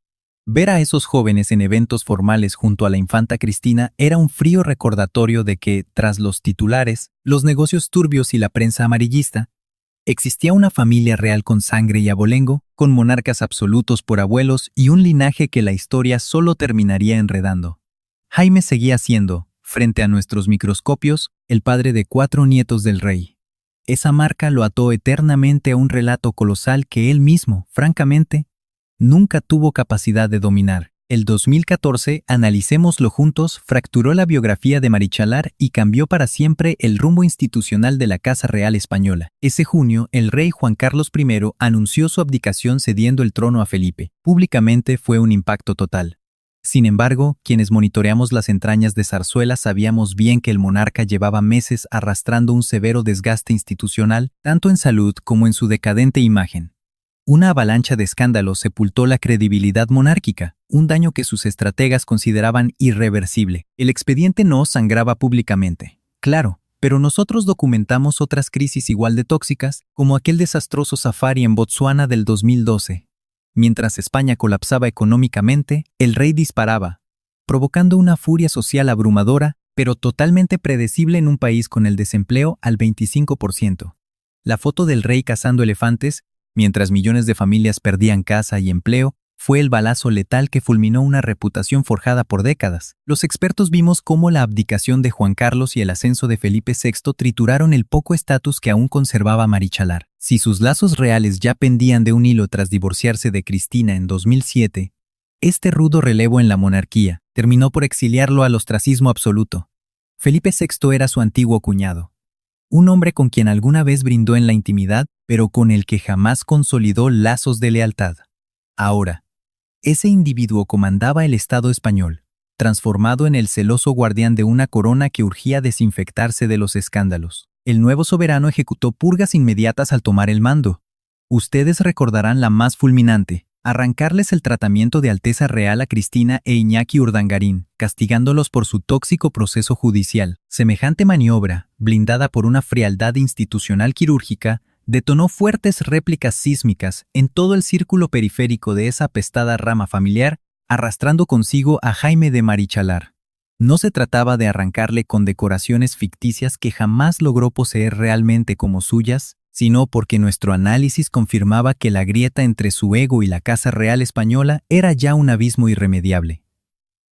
Ver a esos jóvenes en eventos formales junto a la infanta Cristina era un frío recordatorio de que, tras los titulares, los negocios turbios y la prensa amarillista, existía una familia real con sangre y abolengo, con monarcas absolutos por abuelos y un linaje que la historia solo terminaría enredando. Jaime seguía siendo, frente a nuestros microscopios, el padre de 4 nietos del rey. Esa marca lo ató eternamente a un relato colosal que él mismo, francamente, nunca tuvo capacidad de dominar. El 2014, analicémoslo juntos, fracturó la biografía de Marichalar y cambió para siempre el rumbo institucional de la Casa Real Española. Ese junio, el rey Juan Carlos I anunció su abdicación cediendo el trono a Felipe. Públicamente fue un impacto total. Sin embargo, quienes monitoreamos las entrañas de Zarzuela sabíamos bien que el monarca llevaba meses arrastrando un severo desgaste institucional, tanto en salud como en su decadente imagen. Una avalancha de escándalos sepultó la credibilidad monárquica, un daño que sus estrategas consideraban irreversible. El expediente no sangraba públicamente, claro, pero nosotros documentamos otras crisis igual de tóxicas, como aquel desastroso safari en Botsuana del 2012. Mientras España colapsaba económicamente, el rey disparaba, provocando una furia social abrumadora, pero totalmente predecible en un país con el desempleo al 25%. La foto del rey cazando elefantes, mientras millones de familias perdían casa y empleo, fue el balazo letal que fulminó una reputación forjada por décadas. Los expertos vimos cómo la abdicación de Juan Carlos y el ascenso de Felipe VI trituraron el poco estatus que aún conservaba Marichalar. Si sus lazos reales ya pendían de un hilo tras divorciarse de Cristina en 2007, este rudo relevo en la monarquía terminó por exiliarlo al ostracismo absoluto. Felipe VI era su antiguo cuñado. Un hombre con quien alguna vez brindó en la intimidad, pero con el que jamás consolidó lazos de lealtad. Ahora, ese individuo comandaba el Estado español, transformado en el celoso guardián de una corona que urgía desinfectarse de los escándalos. El nuevo soberano ejecutó purgas inmediatas al tomar el mando. Ustedes recordarán la más fulminante: arrancarles el tratamiento de Alteza Real a Cristina e Iñaki Urdangarín, castigándolos por su tóxico proceso judicial. Semejante maniobra, blindada por una frialdad institucional quirúrgica, detonó fuertes réplicas sísmicas en todo el círculo periférico de esa apestada rama familiar, arrastrando consigo a Jaime de Marichalar. No se trataba de arrancarle condecoraciones ficticias que jamás logró poseer realmente como suyas, sino porque nuestro análisis confirmaba que la grieta entre su ego y la Casa Real Española era ya un abismo irremediable.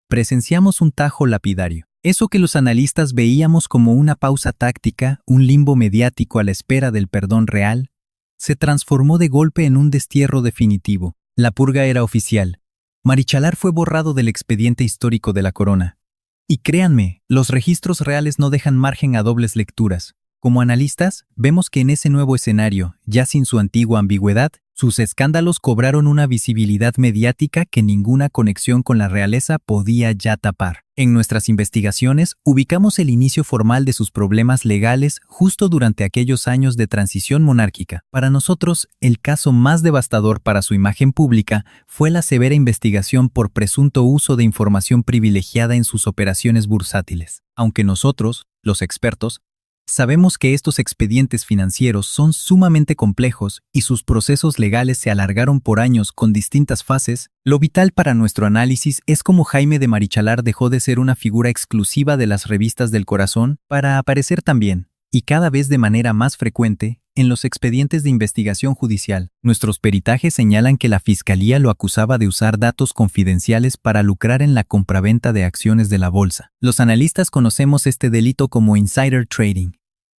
Presenciamos un tajo lapidario. Eso que los analistas veíamos como una pausa táctica, un limbo mediático a la espera del perdón real, se transformó de golpe en un destierro definitivo. La purga era oficial. Marichalar fue borrado del expediente histórico de la corona. Y créanme, los registros reales no dejan margen a dobles lecturas. Como analistas, vemos que en ese nuevo escenario, ya sin su antigua ambigüedad, sus escándalos cobraron una visibilidad mediática que ninguna conexión con la realeza podía ya tapar. En nuestras investigaciones, ubicamos el inicio formal de sus problemas legales justo durante aquellos años de transición monárquica. Para nosotros, el caso más devastador para su imagen pública fue la severa investigación por presunto uso de información privilegiada en sus operaciones bursátiles. Aunque nosotros, los expertos, sabemos que estos expedientes financieros son sumamente complejos y sus procesos legales se alargaron por años con distintas fases, lo vital para nuestro análisis es cómo Jaime de Marichalar dejó de ser una figura exclusiva de las revistas del corazón para aparecer también, y cada vez de manera más frecuente, en los expedientes de investigación judicial. Nuestros peritajes señalan que la Fiscalía lo acusaba de usar datos confidenciales para lucrar en la compraventa de acciones de la bolsa. Los analistas conocemos este delito como insider trading.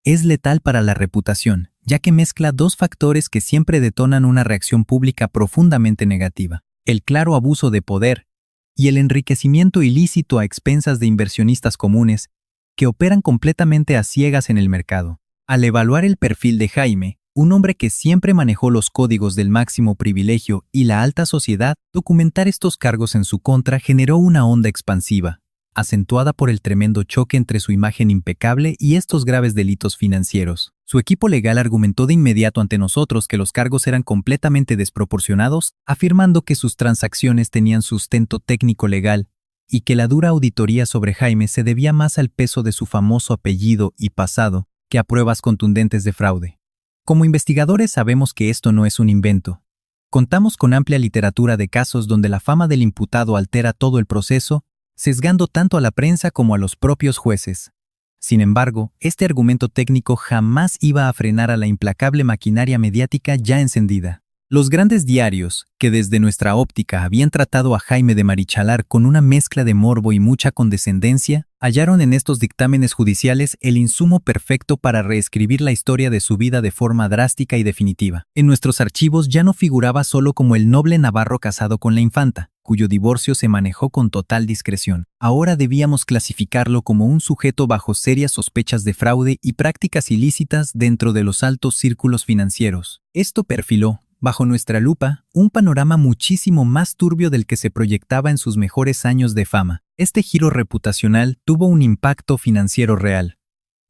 Es letal para la reputación, ya que mezcla dos factores que siempre detonan una reacción pública profundamente negativa: el claro abuso de poder y el enriquecimiento ilícito a expensas de inversionistas comunes que operan completamente a ciegas en el mercado. Al evaluar el perfil de Jaime, un hombre que siempre manejó los códigos del máximo privilegio y la alta sociedad, documentar estos cargos en su contra generó una onda expansiva, acentuada por el tremendo choque entre su imagen impecable y estos graves delitos financieros. Su equipo legal argumentó de inmediato ante nosotros que los cargos eran completamente desproporcionados, afirmando que sus transacciones tenían sustento técnico legal y que la dura auditoría sobre Jaime se debía más al peso de su famoso apellido y pasado que a pruebas contundentes de fraude. Como investigadores sabemos que esto no es un invento. Contamos con amplia literatura de casos donde la fama del imputado altera todo el proceso, sesgando tanto a la prensa como a los propios jueces. Sin embargo, este argumento técnico jamás iba a frenar a la implacable maquinaria mediática ya encendida. Los grandes diarios, que desde nuestra óptica habían tratado a Jaime de Marichalar con una mezcla de morbo y mucha condescendencia, hallaron en estos dictámenes judiciales el insumo perfecto para reescribir la historia de su vida de forma drástica y definitiva. En nuestros archivos ya no figuraba solo como el noble navarro casado con la infanta, cuyo divorcio se manejó con total discreción. Ahora debíamos clasificarlo como un sujeto bajo serias sospechas de fraude y prácticas ilícitas dentro de los altos círculos financieros. Esto perfiló, bajo nuestra lupa, un panorama muchísimo más turbio del que se proyectaba en sus mejores años de fama. Este giro reputacional tuvo un impacto financiero real.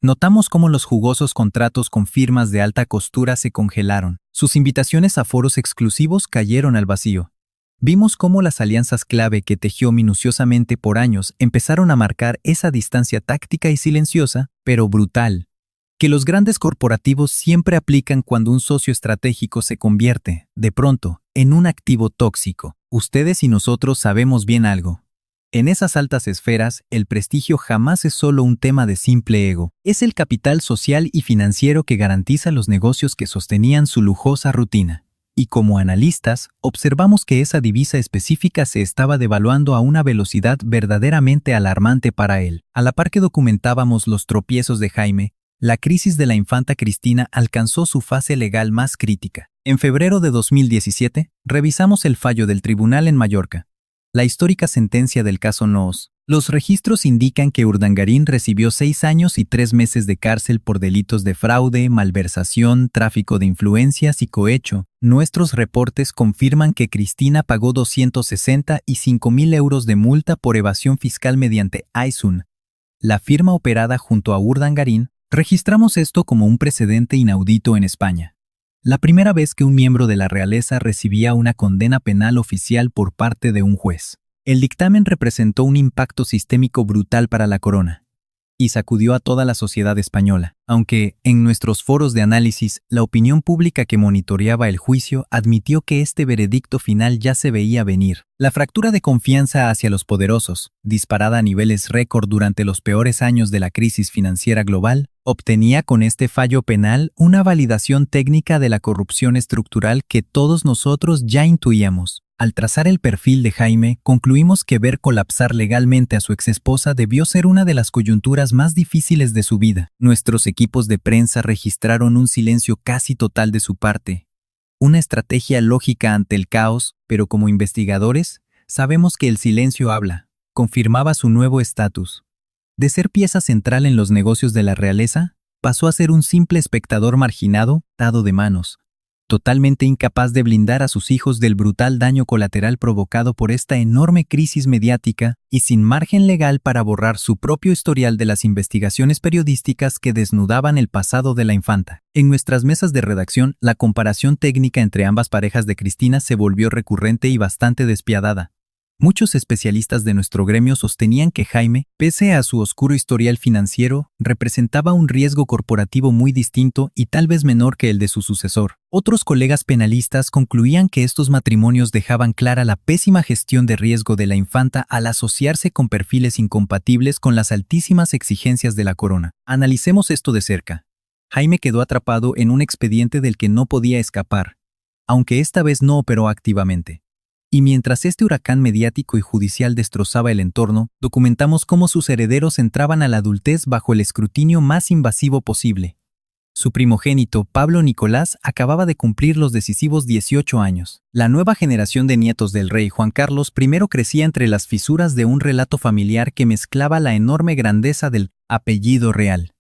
Notamos cómo los jugosos contratos con firmas de alta costura se congelaron. Sus invitaciones a foros exclusivos cayeron al vacío. Vimos cómo las alianzas clave que tejió minuciosamente por años empezaron a marcar esa distancia táctica y silenciosa, pero brutal, que los grandes corporativos siempre aplican cuando un socio estratégico se convierte, de pronto, en un activo tóxico. Ustedes y nosotros sabemos bien algo. En esas altas esferas, el prestigio jamás es solo un tema de simple ego. Es el capital social y financiero que garantiza los negocios que sostenían su lujosa rutina. Y como analistas, observamos que esa divisa específica se estaba devaluando a una velocidad verdaderamente alarmante para él. A la par que documentábamos los tropiezos de Jaime, la crisis de la infanta Cristina alcanzó su fase legal más crítica. En febrero de 2017, revisamos el fallo del tribunal en Mallorca. La histórica sentencia del caso Noos. Los registros indican que Urdangarín recibió 6 años y 3 meses de cárcel por delitos de fraude, malversación, tráfico de influencias y cohecho. Nuestros reportes confirman que Cristina pagó 265.000 euros de multa por evasión fiscal mediante Aisun, la firma operada junto a Urdangarín. Registramos esto como un precedente inaudito en España. La primera vez que un miembro de la realeza recibía una condena penal oficial por parte de un juez. El dictamen representó un impacto sistémico brutal para la corona y sacudió a toda la sociedad española, aunque, en nuestros foros de análisis, la opinión pública que monitoreaba el juicio admitió que este veredicto final ya se veía venir. La fractura de confianza hacia los poderosos, disparada a niveles récord durante los peores años de la crisis financiera global, obtenía con este fallo penal una validación técnica de la corrupción estructural que todos nosotros ya intuíamos. Al trazar el perfil de Jaime, concluimos que ver colapsar legalmente a su exesposa debió ser una de las coyunturas más difíciles de su vida. Nuestros equipos de prensa registraron un silencio casi total de su parte. Una estrategia lógica ante el caos, pero como investigadores, sabemos que el silencio habla. Confirmaba su nuevo estatus. De ser pieza central en los negocios de la realeza, pasó a ser un simple espectador marginado, dado de manos, totalmente incapaz de blindar a sus hijos del brutal daño colateral provocado por esta enorme crisis mediática y sin margen legal para borrar su propio historial de las investigaciones periodísticas que desnudaban el pasado de la infanta. En nuestras mesas de redacción, la comparación técnica entre ambas parejas de Cristina se volvió recurrente y bastante despiadada. Muchos especialistas de nuestro gremio sostenían que Jaime, pese a su oscuro historial financiero, representaba un riesgo corporativo muy distinto y tal vez menor que el de su sucesor. Otros colegas penalistas concluían que estos matrimonios dejaban clara la pésima gestión de riesgo de la infanta al asociarse con perfiles incompatibles con las altísimas exigencias de la corona. Analicemos esto de cerca. Jaime quedó atrapado en un expediente del que no podía escapar, aunque esta vez no operó activamente. Y mientras este huracán mediático y judicial destrozaba el entorno, documentamos cómo sus herederos entraban a la adultez bajo el escrutinio más invasivo posible. Su primogénito, Pablo Nicolás, acababa de cumplir los decisivos 18 años. La nueva generación de nietos del rey Juan Carlos I crecía entre las fisuras de un relato familiar que mezclaba la enorme grandeza del apellido real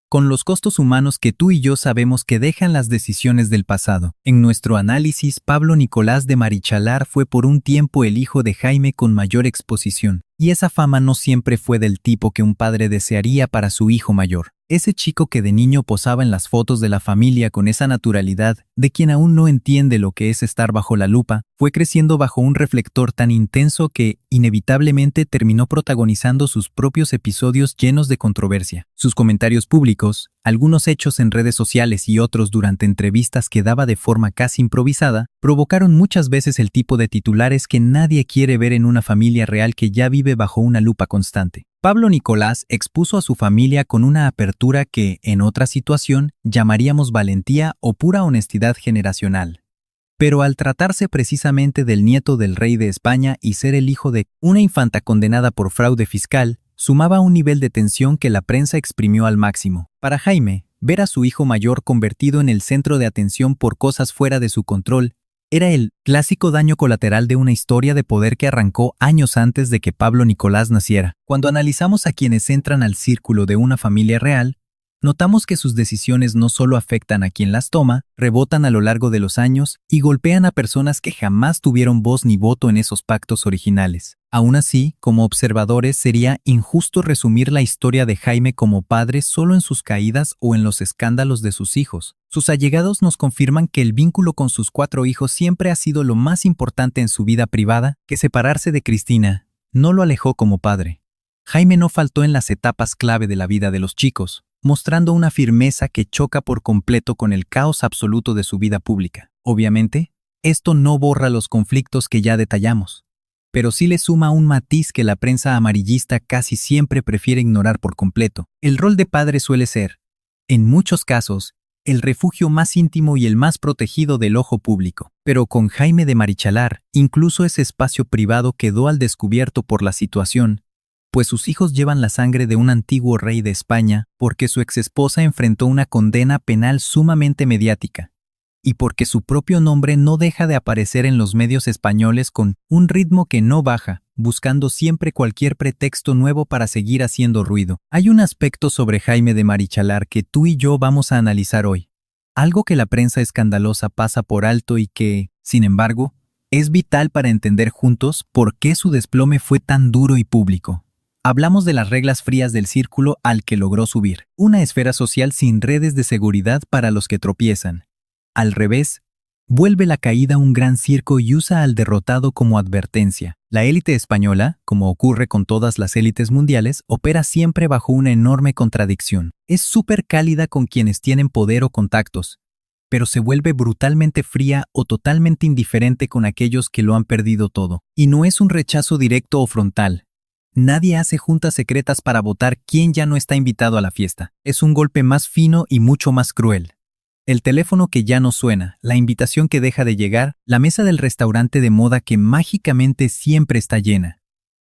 con los costos humanos que tú y yo sabemos que dejan las decisiones del pasado. En nuestro análisis, Pablo Nicolás de Marichalar fue por un tiempo el hijo de Jaime con mayor exposición, y esa fama no siempre fue del tipo que un padre desearía para su hijo mayor. Ese chico que de niño posaba en las fotos de la familia con esa naturalidad, de quien aún no entiende lo que es estar bajo la lupa, fue creciendo bajo un reflector tan intenso que, inevitablemente, terminó protagonizando sus propios episodios llenos de controversia. Sus comentarios públicos, algunos hechos en redes sociales y otros durante entrevistas que daba de forma casi improvisada, provocaron muchas veces el tipo de titulares que nadie quiere ver en una familia real que ya vive bajo una lupa constante. Pablo Nicolás expuso a su familia con una apertura que, en otra situación, llamaríamos valentía o pura honestidad generacional. Pero al tratarse precisamente del nieto del rey de España y ser el hijo de una infanta condenada por fraude fiscal, sumaba un nivel de tensión que la prensa exprimió al máximo. Para Jaime, ver a su hijo mayor convertido en el centro de atención por cosas fuera de su control era el clásico daño colateral de una historia de poder que arrancó años antes de que Pablo Nicolás naciera. Cuando analizamos a quienes entran al círculo de una familia real, notamos que sus decisiones no solo afectan a quien las toma, rebotan a lo largo de los años y golpean a personas que jamás tuvieron voz ni voto en esos pactos originales. Aún así, como observadores, sería injusto resumir la historia de Jaime como padre solo en sus caídas o en los escándalos de sus hijos. Sus allegados nos confirman que el vínculo con sus 4 hijos siempre ha sido lo más importante en su vida privada, que separarse de Cristina no lo alejó como padre. Jaime no faltó en las etapas clave de la vida de los chicos, mostrando una firmeza que choca por completo con el caos absoluto de su vida pública. Obviamente, esto no borra los conflictos que ya detallamos, pero sí le suma un matiz que la prensa amarillista casi siempre prefiere ignorar por completo. El rol de padre suele ser, en muchos casos, el refugio más íntimo y el más protegido del ojo público. Pero con Jaime de Marichalar, incluso ese espacio privado quedó al descubierto por la situación, pues sus hijos llevan la sangre de un antiguo rey de España, porque su exesposa enfrentó una condena penal sumamente mediática, y porque su propio nombre no deja de aparecer en los medios españoles con un ritmo que no baja, buscando siempre cualquier pretexto nuevo para seguir haciendo ruido. Hay un aspecto sobre Jaime de Marichalar que tú y yo vamos a analizar hoy, algo que la prensa escandalosa pasa por alto y que, sin embargo, es vital para entender juntos por qué su desplome fue tan duro y público. Hablamos de las reglas frías del círculo al que logró subir, una esfera social sin redes de seguridad para los que tropiezan. Al revés, vuelve la caída un gran circo y usa al derrotado como advertencia. La élite española, como ocurre con todas las élites mundiales, opera siempre bajo una enorme contradicción. Es súper cálida con quienes tienen poder o contactos, pero se vuelve brutalmente fría o totalmente indiferente con aquellos que lo han perdido todo. Y no es un rechazo directo o frontal. Nadie hace juntas secretas para votar quién ya no está invitado a la fiesta. Es un golpe más fino y mucho más cruel. El teléfono que ya no suena, la invitación que deja de llegar, la mesa del restaurante de moda que mágicamente siempre está llena,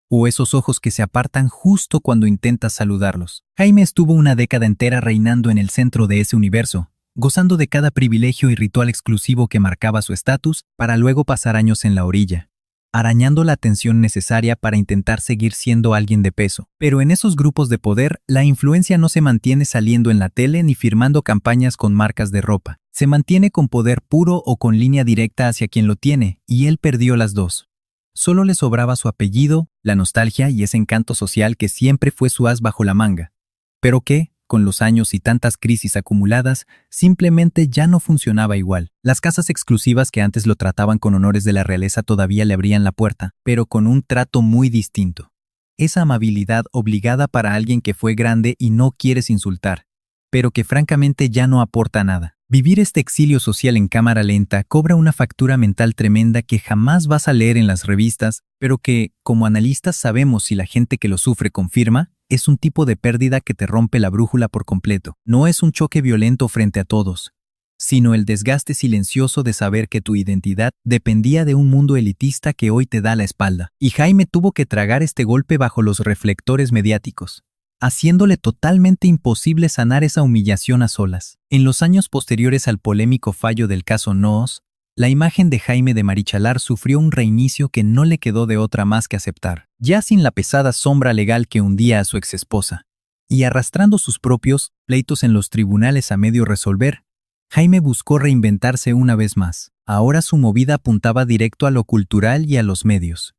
o esos ojos que se apartan justo cuando intentas saludarlos. Jaime estuvo una década entera reinando en el centro de ese universo, gozando de cada privilegio y ritual exclusivo que marcaba su estatus, para luego pasar años en la orilla, arañando la atención necesaria para intentar seguir siendo alguien de peso. Pero en esos grupos de poder, la influencia no se mantiene saliendo en la tele ni firmando campañas con marcas de ropa. Se mantiene con poder puro o con línea directa hacia quien lo tiene, y él perdió las dos. Solo le sobraba su apellido, la nostalgia y ese encanto social que siempre fue su as bajo la manga. Pero que, con los años y tantas crisis acumuladas, simplemente ya no funcionaba igual. Las casas exclusivas que antes lo trataban con honores de la realeza todavía le abrían la puerta, pero con un trato muy distinto. Esa amabilidad obligada para alguien que fue grande y no quieres insultar, pero que francamente ya no aporta nada. Vivir este exilio social en cámara lenta cobra una factura mental tremenda que jamás vas a leer en las revistas, pero que, como analistas sabemos si la gente que lo sufre confirma, es un tipo de pérdida que te rompe la brújula por completo. No es un choque violento frente a todos, sino el desgaste silencioso de saber que tu identidad dependía de un mundo elitista que hoy te da la espalda. Y Jaime tuvo que tragar este golpe bajo los reflectores mediáticos, haciéndole totalmente imposible sanar esa humillación a solas. En los años posteriores al polémico fallo del caso Noos, la imagen de Jaime de Marichalar sufrió un reinicio que no le quedó de otra más que aceptar, ya sin la pesada sombra legal que hundía a su exesposa. Y arrastrando sus propios pleitos en los tribunales a medio resolver, Jaime buscó reinventarse una vez más. Ahora su movida apuntaba directo a lo cultural y a los medios.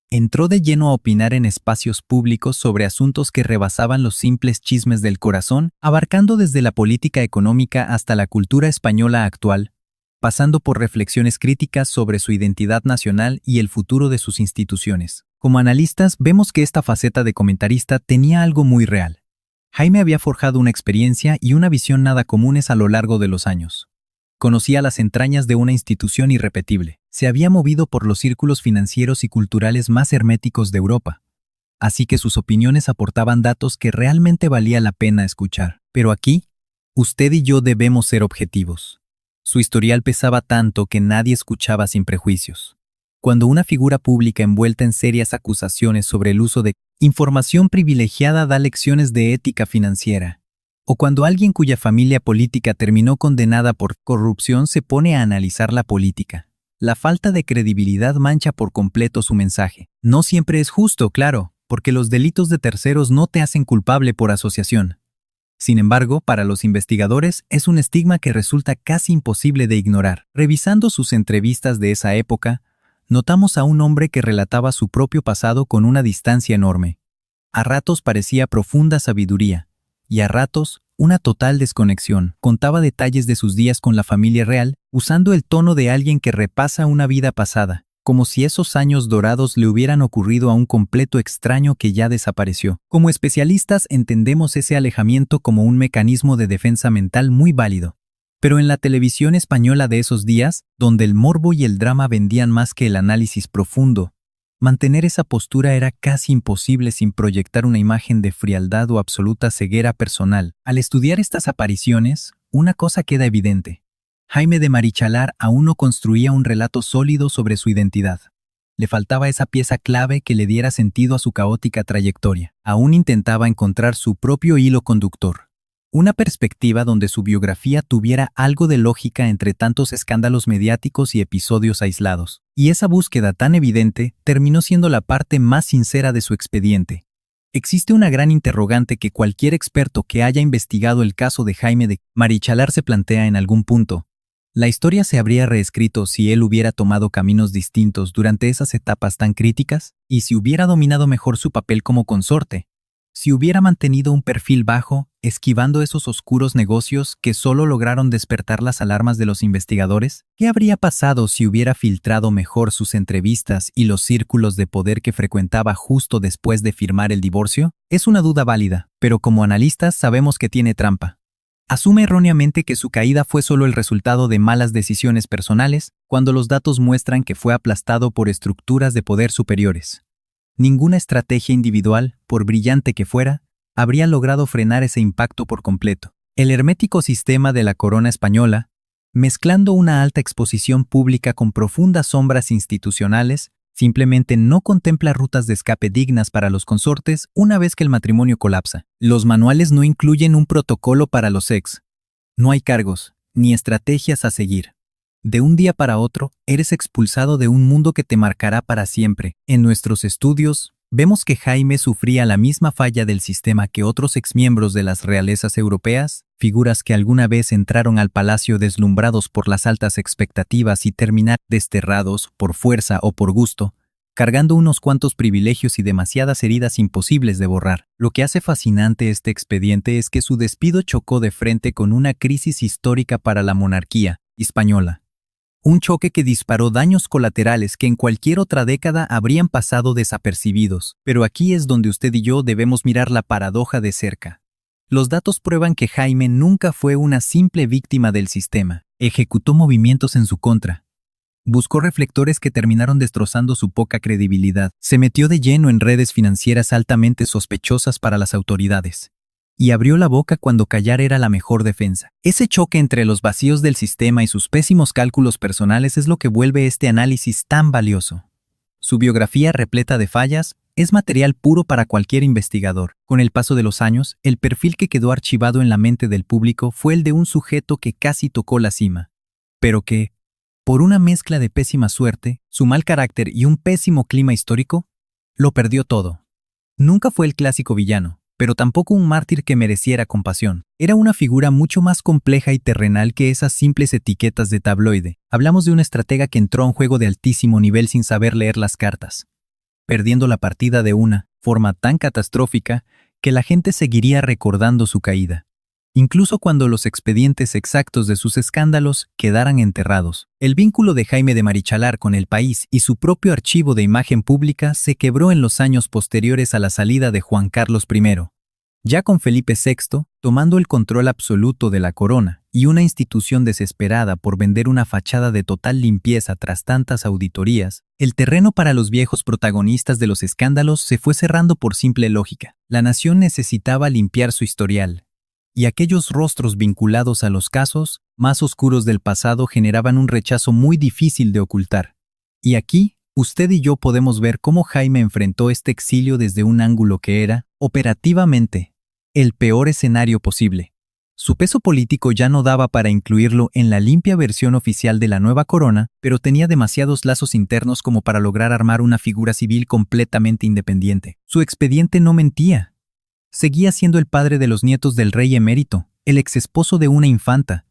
Entró de lleno a opinar en espacios públicos sobre asuntos que rebasaban los simples chismes del corazón, abarcando desde la política económica hasta la cultura española actual, pasando por reflexiones críticas sobre su identidad nacional y el futuro de sus instituciones. Como analistas, vemos que esta faceta de comentarista tenía algo muy real. Jaime había forjado una experiencia y una visión nada comunes a lo largo de los años. Conocía las entrañas de una institución irrepetible. Se había movido por los círculos financieros y culturales más herméticos de Europa. Así que sus opiniones aportaban datos que realmente valía la pena escuchar. Pero aquí, usted y yo debemos ser objetivos. Su historial pesaba tanto que nadie escuchaba sin prejuicios. Cuando una figura pública envuelta en serias acusaciones sobre el uso de información privilegiada da lecciones de ética financiera, o cuando alguien cuya familia política terminó condenada por corrupción se pone a analizar la política, la falta de credibilidad mancha por completo su mensaje. No siempre es justo, claro, porque los delitos de terceros no te hacen culpable por asociación. Sin embargo, para los investigadores es un estigma que resulta casi imposible de ignorar. Revisando sus entrevistas de esa época, notamos a un hombre que relataba su propio pasado con una distancia enorme. A ratos parecía profunda sabiduría, y a ratos una total desconexión. Contaba detalles de sus días con la familia real, usando el tono de alguien que repasa una vida pasada, como si esos años dorados le hubieran ocurrido a un completo extraño que ya desapareció. Como especialistas entendemos ese alejamiento como un mecanismo de defensa mental muy válido. Pero en la televisión española de esos días, donde el morbo y el drama vendían más que el análisis profundo, mantener esa postura era casi imposible sin proyectar una imagen de frialdad o absoluta ceguera personal. Al estudiar estas apariciones, una cosa queda evidente. Jaime de Marichalar aún no construía un relato sólido sobre su identidad. Le faltaba esa pieza clave que le diera sentido a su caótica trayectoria. Aún intentaba encontrar su propio hilo conductor. Una perspectiva donde su biografía tuviera algo de lógica entre tantos escándalos mediáticos y episodios aislados. Y esa búsqueda tan evidente terminó siendo la parte más sincera de su expediente. Existe una gran interrogante que cualquier experto que haya investigado el caso de Jaime de Marichalar se plantea en algún punto. La historia se habría reescrito si él hubiera tomado caminos distintos durante esas etapas tan críticas, y si hubiera dominado mejor su papel como consorte. Si hubiera mantenido un perfil bajo, esquivando esos oscuros negocios que solo lograron despertar las alarmas de los investigadores. ¿Qué habría pasado si hubiera filtrado mejor sus entrevistas y los círculos de poder que frecuentaba justo después de firmar el divorcio? Es una duda válida, pero como analistas sabemos que tiene trampa. Asume erróneamente que su caída fue solo el resultado de malas decisiones personales, cuando los datos muestran que fue aplastado por estructuras de poder superiores. Ninguna estrategia individual, por brillante que fuera, habría logrado frenar ese impacto por completo. El hermético sistema de la corona española, mezclando una alta exposición pública con profundas sombras institucionales, simplemente no contempla rutas de escape dignas para los consortes una vez que el matrimonio colapsa. Los manuales no incluyen un protocolo para los ex. No hay cargos, ni estrategias a seguir. De un día para otro, eres expulsado de un mundo que te marcará para siempre. En nuestros estudios, vemos que Jaime sufría la misma falla del sistema que otros exmiembros de las realezas europeas, figuras que alguna vez entraron al palacio deslumbrados por las altas expectativas y terminaron desterrados, por fuerza o por gusto, cargando unos cuantos privilegios y demasiadas heridas imposibles de borrar. Lo que hace fascinante este expediente es que su despido chocó de frente con una crisis histórica para la monarquía española. Un choque que disparó daños colaterales que en cualquier otra década habrían pasado desapercibidos. Pero aquí es donde usted y yo debemos mirar la paradoja de cerca. Los datos prueban que Jaime nunca fue una simple víctima del sistema. Ejecutó movimientos en su contra. Buscó reflectores que terminaron destrozando su poca credibilidad. Se metió de lleno en redes financieras altamente sospechosas para las autoridades. Y abrió la boca cuando callar era la mejor defensa. Ese choque entre los vacíos del sistema y sus pésimos cálculos personales es lo que vuelve este análisis tan valioso. Su biografía, repleta de fallas, es material puro para cualquier investigador. Con el paso de los años, el perfil que quedó archivado en la mente del público fue el de un sujeto que casi tocó la cima, pero que, por una mezcla de pésima suerte, su mal carácter y un pésimo clima histórico, lo perdió todo. Nunca fue el clásico villano, pero tampoco un mártir que mereciera compasión. Era una figura mucho más compleja y terrenal que esas simples etiquetas de tabloide. Hablamos de un estratega que entró a un juego de altísimo nivel sin saber leer las cartas, perdiendo la partida de una forma tan catastrófica que la gente seguiría recordando su caída, incluso cuando los expedientes exactos de sus escándalos quedaran enterrados. El vínculo de Jaime de Marichalar con el país y su propio archivo de imagen pública se quebró en los años posteriores a la salida de Juan Carlos I. Ya con Felipe VI, tomando el control absoluto de la corona y una institución desesperada por vender una fachada de total limpieza tras tantas auditorías, el terreno para los viejos protagonistas de los escándalos se fue cerrando por simple lógica. La nación necesitaba limpiar su historial. y aquellos rostros vinculados a los casos más oscuros del pasado generaban un rechazo muy difícil de ocultar. Y aquí, usted y yo podemos ver cómo Jaime enfrentó este exilio desde un ángulo que era, operativamente, el peor escenario posible. Su peso político ya no daba para incluirlo en la limpia versión oficial de la nueva corona, pero tenía demasiados lazos internos como para lograr armar una figura civil completamente independiente. Su expediente no mentía. Seguía siendo el padre de los nietos del rey emérito, el exesposo de una infanta.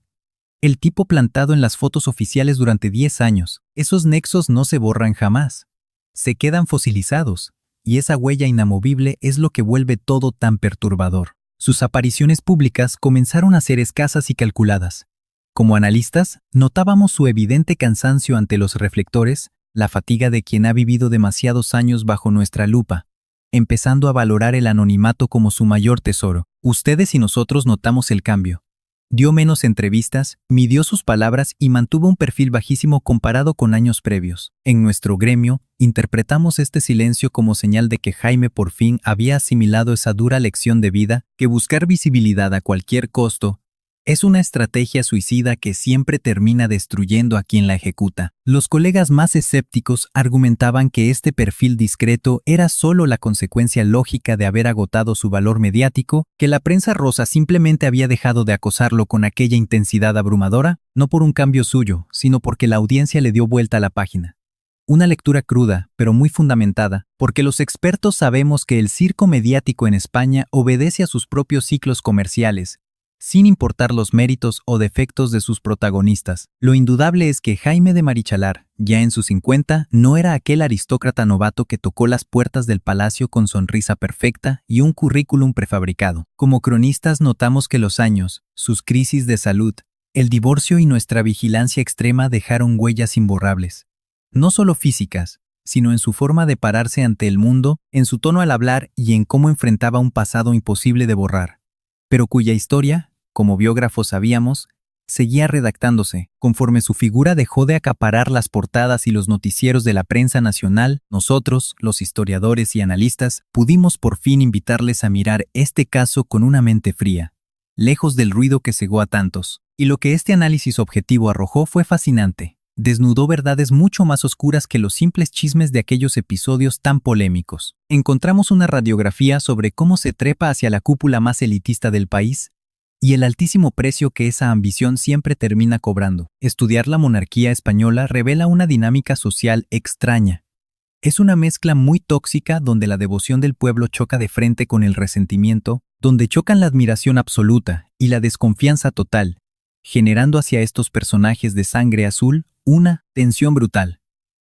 El tipo plantado en las fotos oficiales durante 10 años. Esos nexos no se borran jamás. Se quedan fosilizados, y esa huella inamovible es lo que vuelve todo tan perturbador. Sus apariciones públicas comenzaron a ser escasas y calculadas. Como analistas, notábamos su evidente cansancio ante los reflectores, la fatiga de quien ha vivido demasiados años bajo nuestra lupa, empezando a valorar el anonimato como su mayor tesoro. Ustedes y nosotros notamos el cambio. Dio menos entrevistas, midió sus palabras y mantuvo un perfil bajísimo comparado con años previos. En nuestro gremio, interpretamos este silencio como señal de que Jaime por fin había asimilado esa dura lección de vida, que buscar visibilidad a cualquier costo es una estrategia suicida que siempre termina destruyendo a quien la ejecuta. Los colegas más escépticos argumentaban que este perfil discreto era solo la consecuencia lógica de haber agotado su valor mediático, que la prensa rosa simplemente había dejado de acosarlo con aquella intensidad abrumadora, no por un cambio suyo, sino porque la audiencia le dio vuelta a la página. Una lectura cruda, pero muy fundamentada, porque los expertos sabemos que el circo mediático en España obedece a sus propios ciclos comerciales, sin importar los méritos o defectos de sus protagonistas. Lo indudable es que Jaime de Marichalar, ya en sus 50, no era aquel aristócrata novato que tocó las puertas del palacio con sonrisa perfecta y un currículum prefabricado. Como cronistas notamos que los años, sus crisis de salud, el divorcio y nuestra vigilancia extrema dejaron huellas imborrables. No solo físicas, sino en su forma de pararse ante el mundo, en su tono al hablar y en cómo enfrentaba un pasado imposible de borrar, pero cuya historia, como biógrafos sabíamos, seguía redactándose. Conforme su figura dejó de acaparar las portadas y los noticieros de la prensa nacional, nosotros, los historiadores y analistas, pudimos por fin invitarles a mirar este caso con una mente fría, lejos del ruido que cegó a tantos. Y lo que este análisis objetivo arrojó fue fascinante. Desnudó verdades mucho más oscuras que los simples chismes de aquellos episodios tan polémicos. Encontramos una radiografía sobre cómo se trepa hacia la cúpula más elitista del país y el altísimo precio que esa ambición siempre termina cobrando. Estudiar la monarquía española revela una dinámica social extraña. Es una mezcla muy tóxica donde la devoción del pueblo choca de frente con el resentimiento, donde chocan la admiración absoluta y la desconfianza total, generando hacia estos personajes de sangre azul una tensión brutal,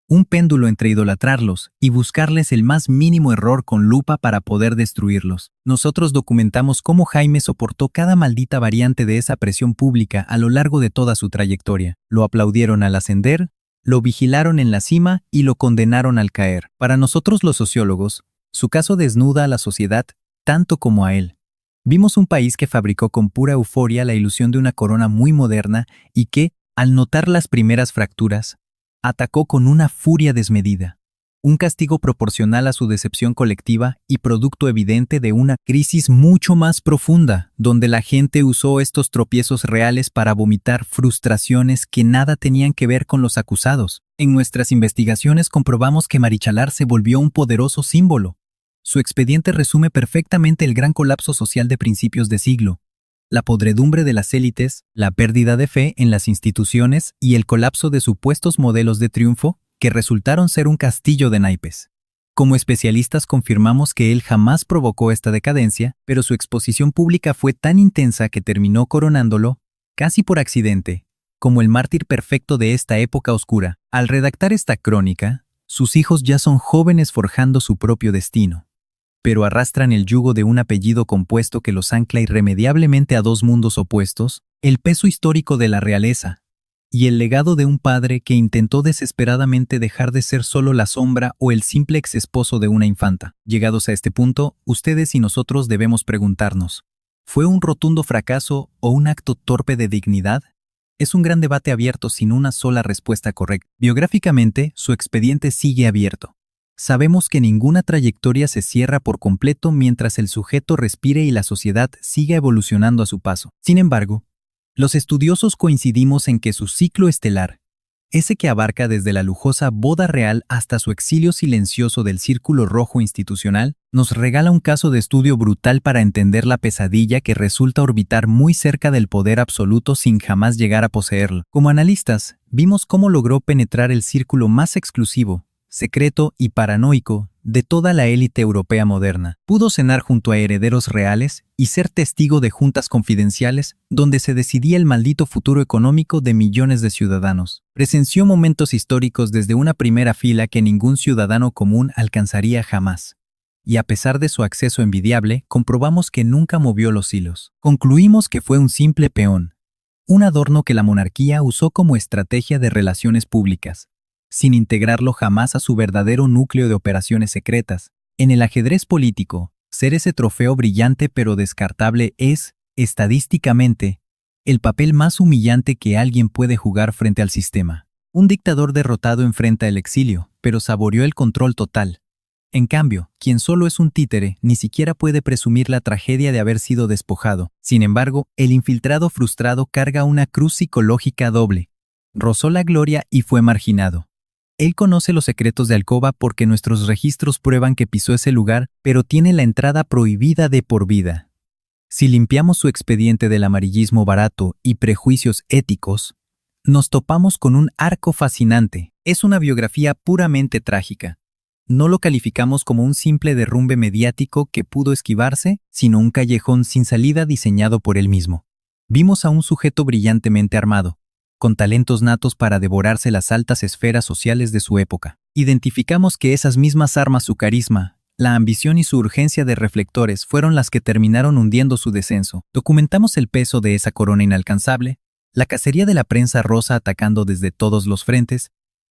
un péndulo entre idolatrarlos y buscarles el más mínimo error con lupa para poder destruirlos. Nosotros documentamos cómo Jaime soportó cada maldita variante de esa presión pública a lo largo de toda su trayectoria. Lo aplaudieron al ascender, lo vigilaron en la cima y lo condenaron al caer. Para nosotros los sociólogos, su caso desnuda a la sociedad tanto como a él. Vimos un país que fabricó con pura euforia la ilusión de una corona muy moderna y que, al notar las primeras fracturas, atacó con una furia desmedida. Un castigo proporcional a su decepción colectiva y producto evidente de una crisis mucho más profunda, donde la gente usó estos tropiezos reales para vomitar frustraciones que nada tenían que ver con los acusados. En nuestras investigaciones comprobamos que Marichalar se volvió un poderoso símbolo. Su expediente resume perfectamente el gran colapso social de principios de siglo, la podredumbre de las élites, la pérdida de fe en las instituciones y el colapso de supuestos modelos de triunfo que resultaron ser un castillo de naipes. Como especialistas confirmamos que él jamás provocó esta decadencia, pero su exposición pública fue tan intensa que terminó coronándolo, casi por accidente, como el mártir perfecto de esta época oscura. Al redactar esta crónica, sus hijos ya son jóvenes forjando su propio destino, pero arrastran el yugo de un apellido compuesto que los ancla irremediablemente a dos mundos opuestos, el peso histórico de la realeza y el legado de un padre que intentó desesperadamente dejar de ser solo la sombra o el simple exesposo de una infanta. Llegados a este punto, ustedes y nosotros debemos preguntarnos, ¿fue un rotundo fracaso o un acto torpe de dignidad? Es un gran debate abierto sin una sola respuesta correcta. Biográficamente, su expediente sigue abierto. Sabemos que ninguna trayectoria se cierra por completo mientras el sujeto respire y la sociedad siga evolucionando a su paso. Sin embargo, los estudiosos coincidimos en que su ciclo estelar, ese que abarca desde la lujosa boda real hasta su exilio silencioso del círculo rojo institucional, nos regala un caso de estudio brutal para entender la pesadilla que resulta orbitar muy cerca del poder absoluto sin jamás llegar a poseerlo. Como analistas, vimos cómo logró penetrar el círculo más exclusivo, secreto y paranoico de toda la élite europea moderna. Pudo cenar junto a herederos reales y ser testigo de juntas confidenciales donde se decidía el maldito futuro económico de millones de ciudadanos. Presenció momentos históricos desde una primera fila que ningún ciudadano común alcanzaría jamás. Y a pesar de su acceso envidiable, comprobamos que nunca movió los hilos. Concluimos que fue un simple peón, un adorno que la monarquía usó como estrategia de relaciones públicas, sin integrarlo jamás a su verdadero núcleo de operaciones secretas. En el ajedrez político, ser ese trofeo brillante pero descartable es, estadísticamente, el papel más humillante que alguien puede jugar frente al sistema. Un dictador derrotado enfrenta el exilio, pero saboreó el control total. En cambio, quien solo es un títere ni siquiera puede presumir la tragedia de haber sido despojado. Sin embargo, el infiltrado frustrado carga una cruz psicológica doble. Rozó la gloria y fue marginado. Él conoce los secretos de alcoba porque nuestros registros prueban que pisó ese lugar, pero tiene la entrada prohibida de por vida. Si limpiamos su expediente del amarillismo barato y prejuicios éticos, nos topamos con un arco fascinante. Es una biografía puramente trágica. No lo calificamos como un simple derrumbe mediático que pudo esquivarse, sino un callejón sin salida diseñado por él mismo. Vimos a un sujeto brillantemente armado, con talentos natos para devorarse las altas esferas sociales de su época. Identificamos que esas mismas armas, su carisma, la ambición y su urgencia de reflectores fueron las que terminaron hundiendo su descenso. Documentamos el peso de esa corona inalcanzable, la cacería de la prensa rosa atacando desde todos los frentes,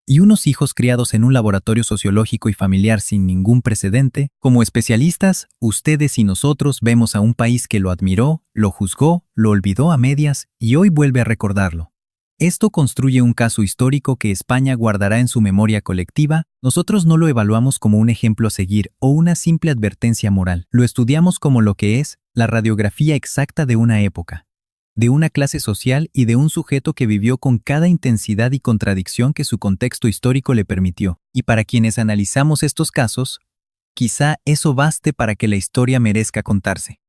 y unos hijos criados en un laboratorio sociológico y familiar sin ningún precedente. Como especialistas, ustedes y nosotros vemos a un país que lo admiró, lo juzgó, lo olvidó a medias y hoy vuelve a recordarlo. Esto construye un caso histórico que España guardará en su memoria colectiva. Nosotros no lo evaluamos como un ejemplo a seguir o una simple advertencia moral. Lo estudiamos como lo que es, la radiografía exacta de una época, de una clase social y de un sujeto que vivió con cada intensidad y contradicción que su contexto histórico le permitió. Y para quienes analizamos estos casos, quizá eso baste para que la historia merezca contarse.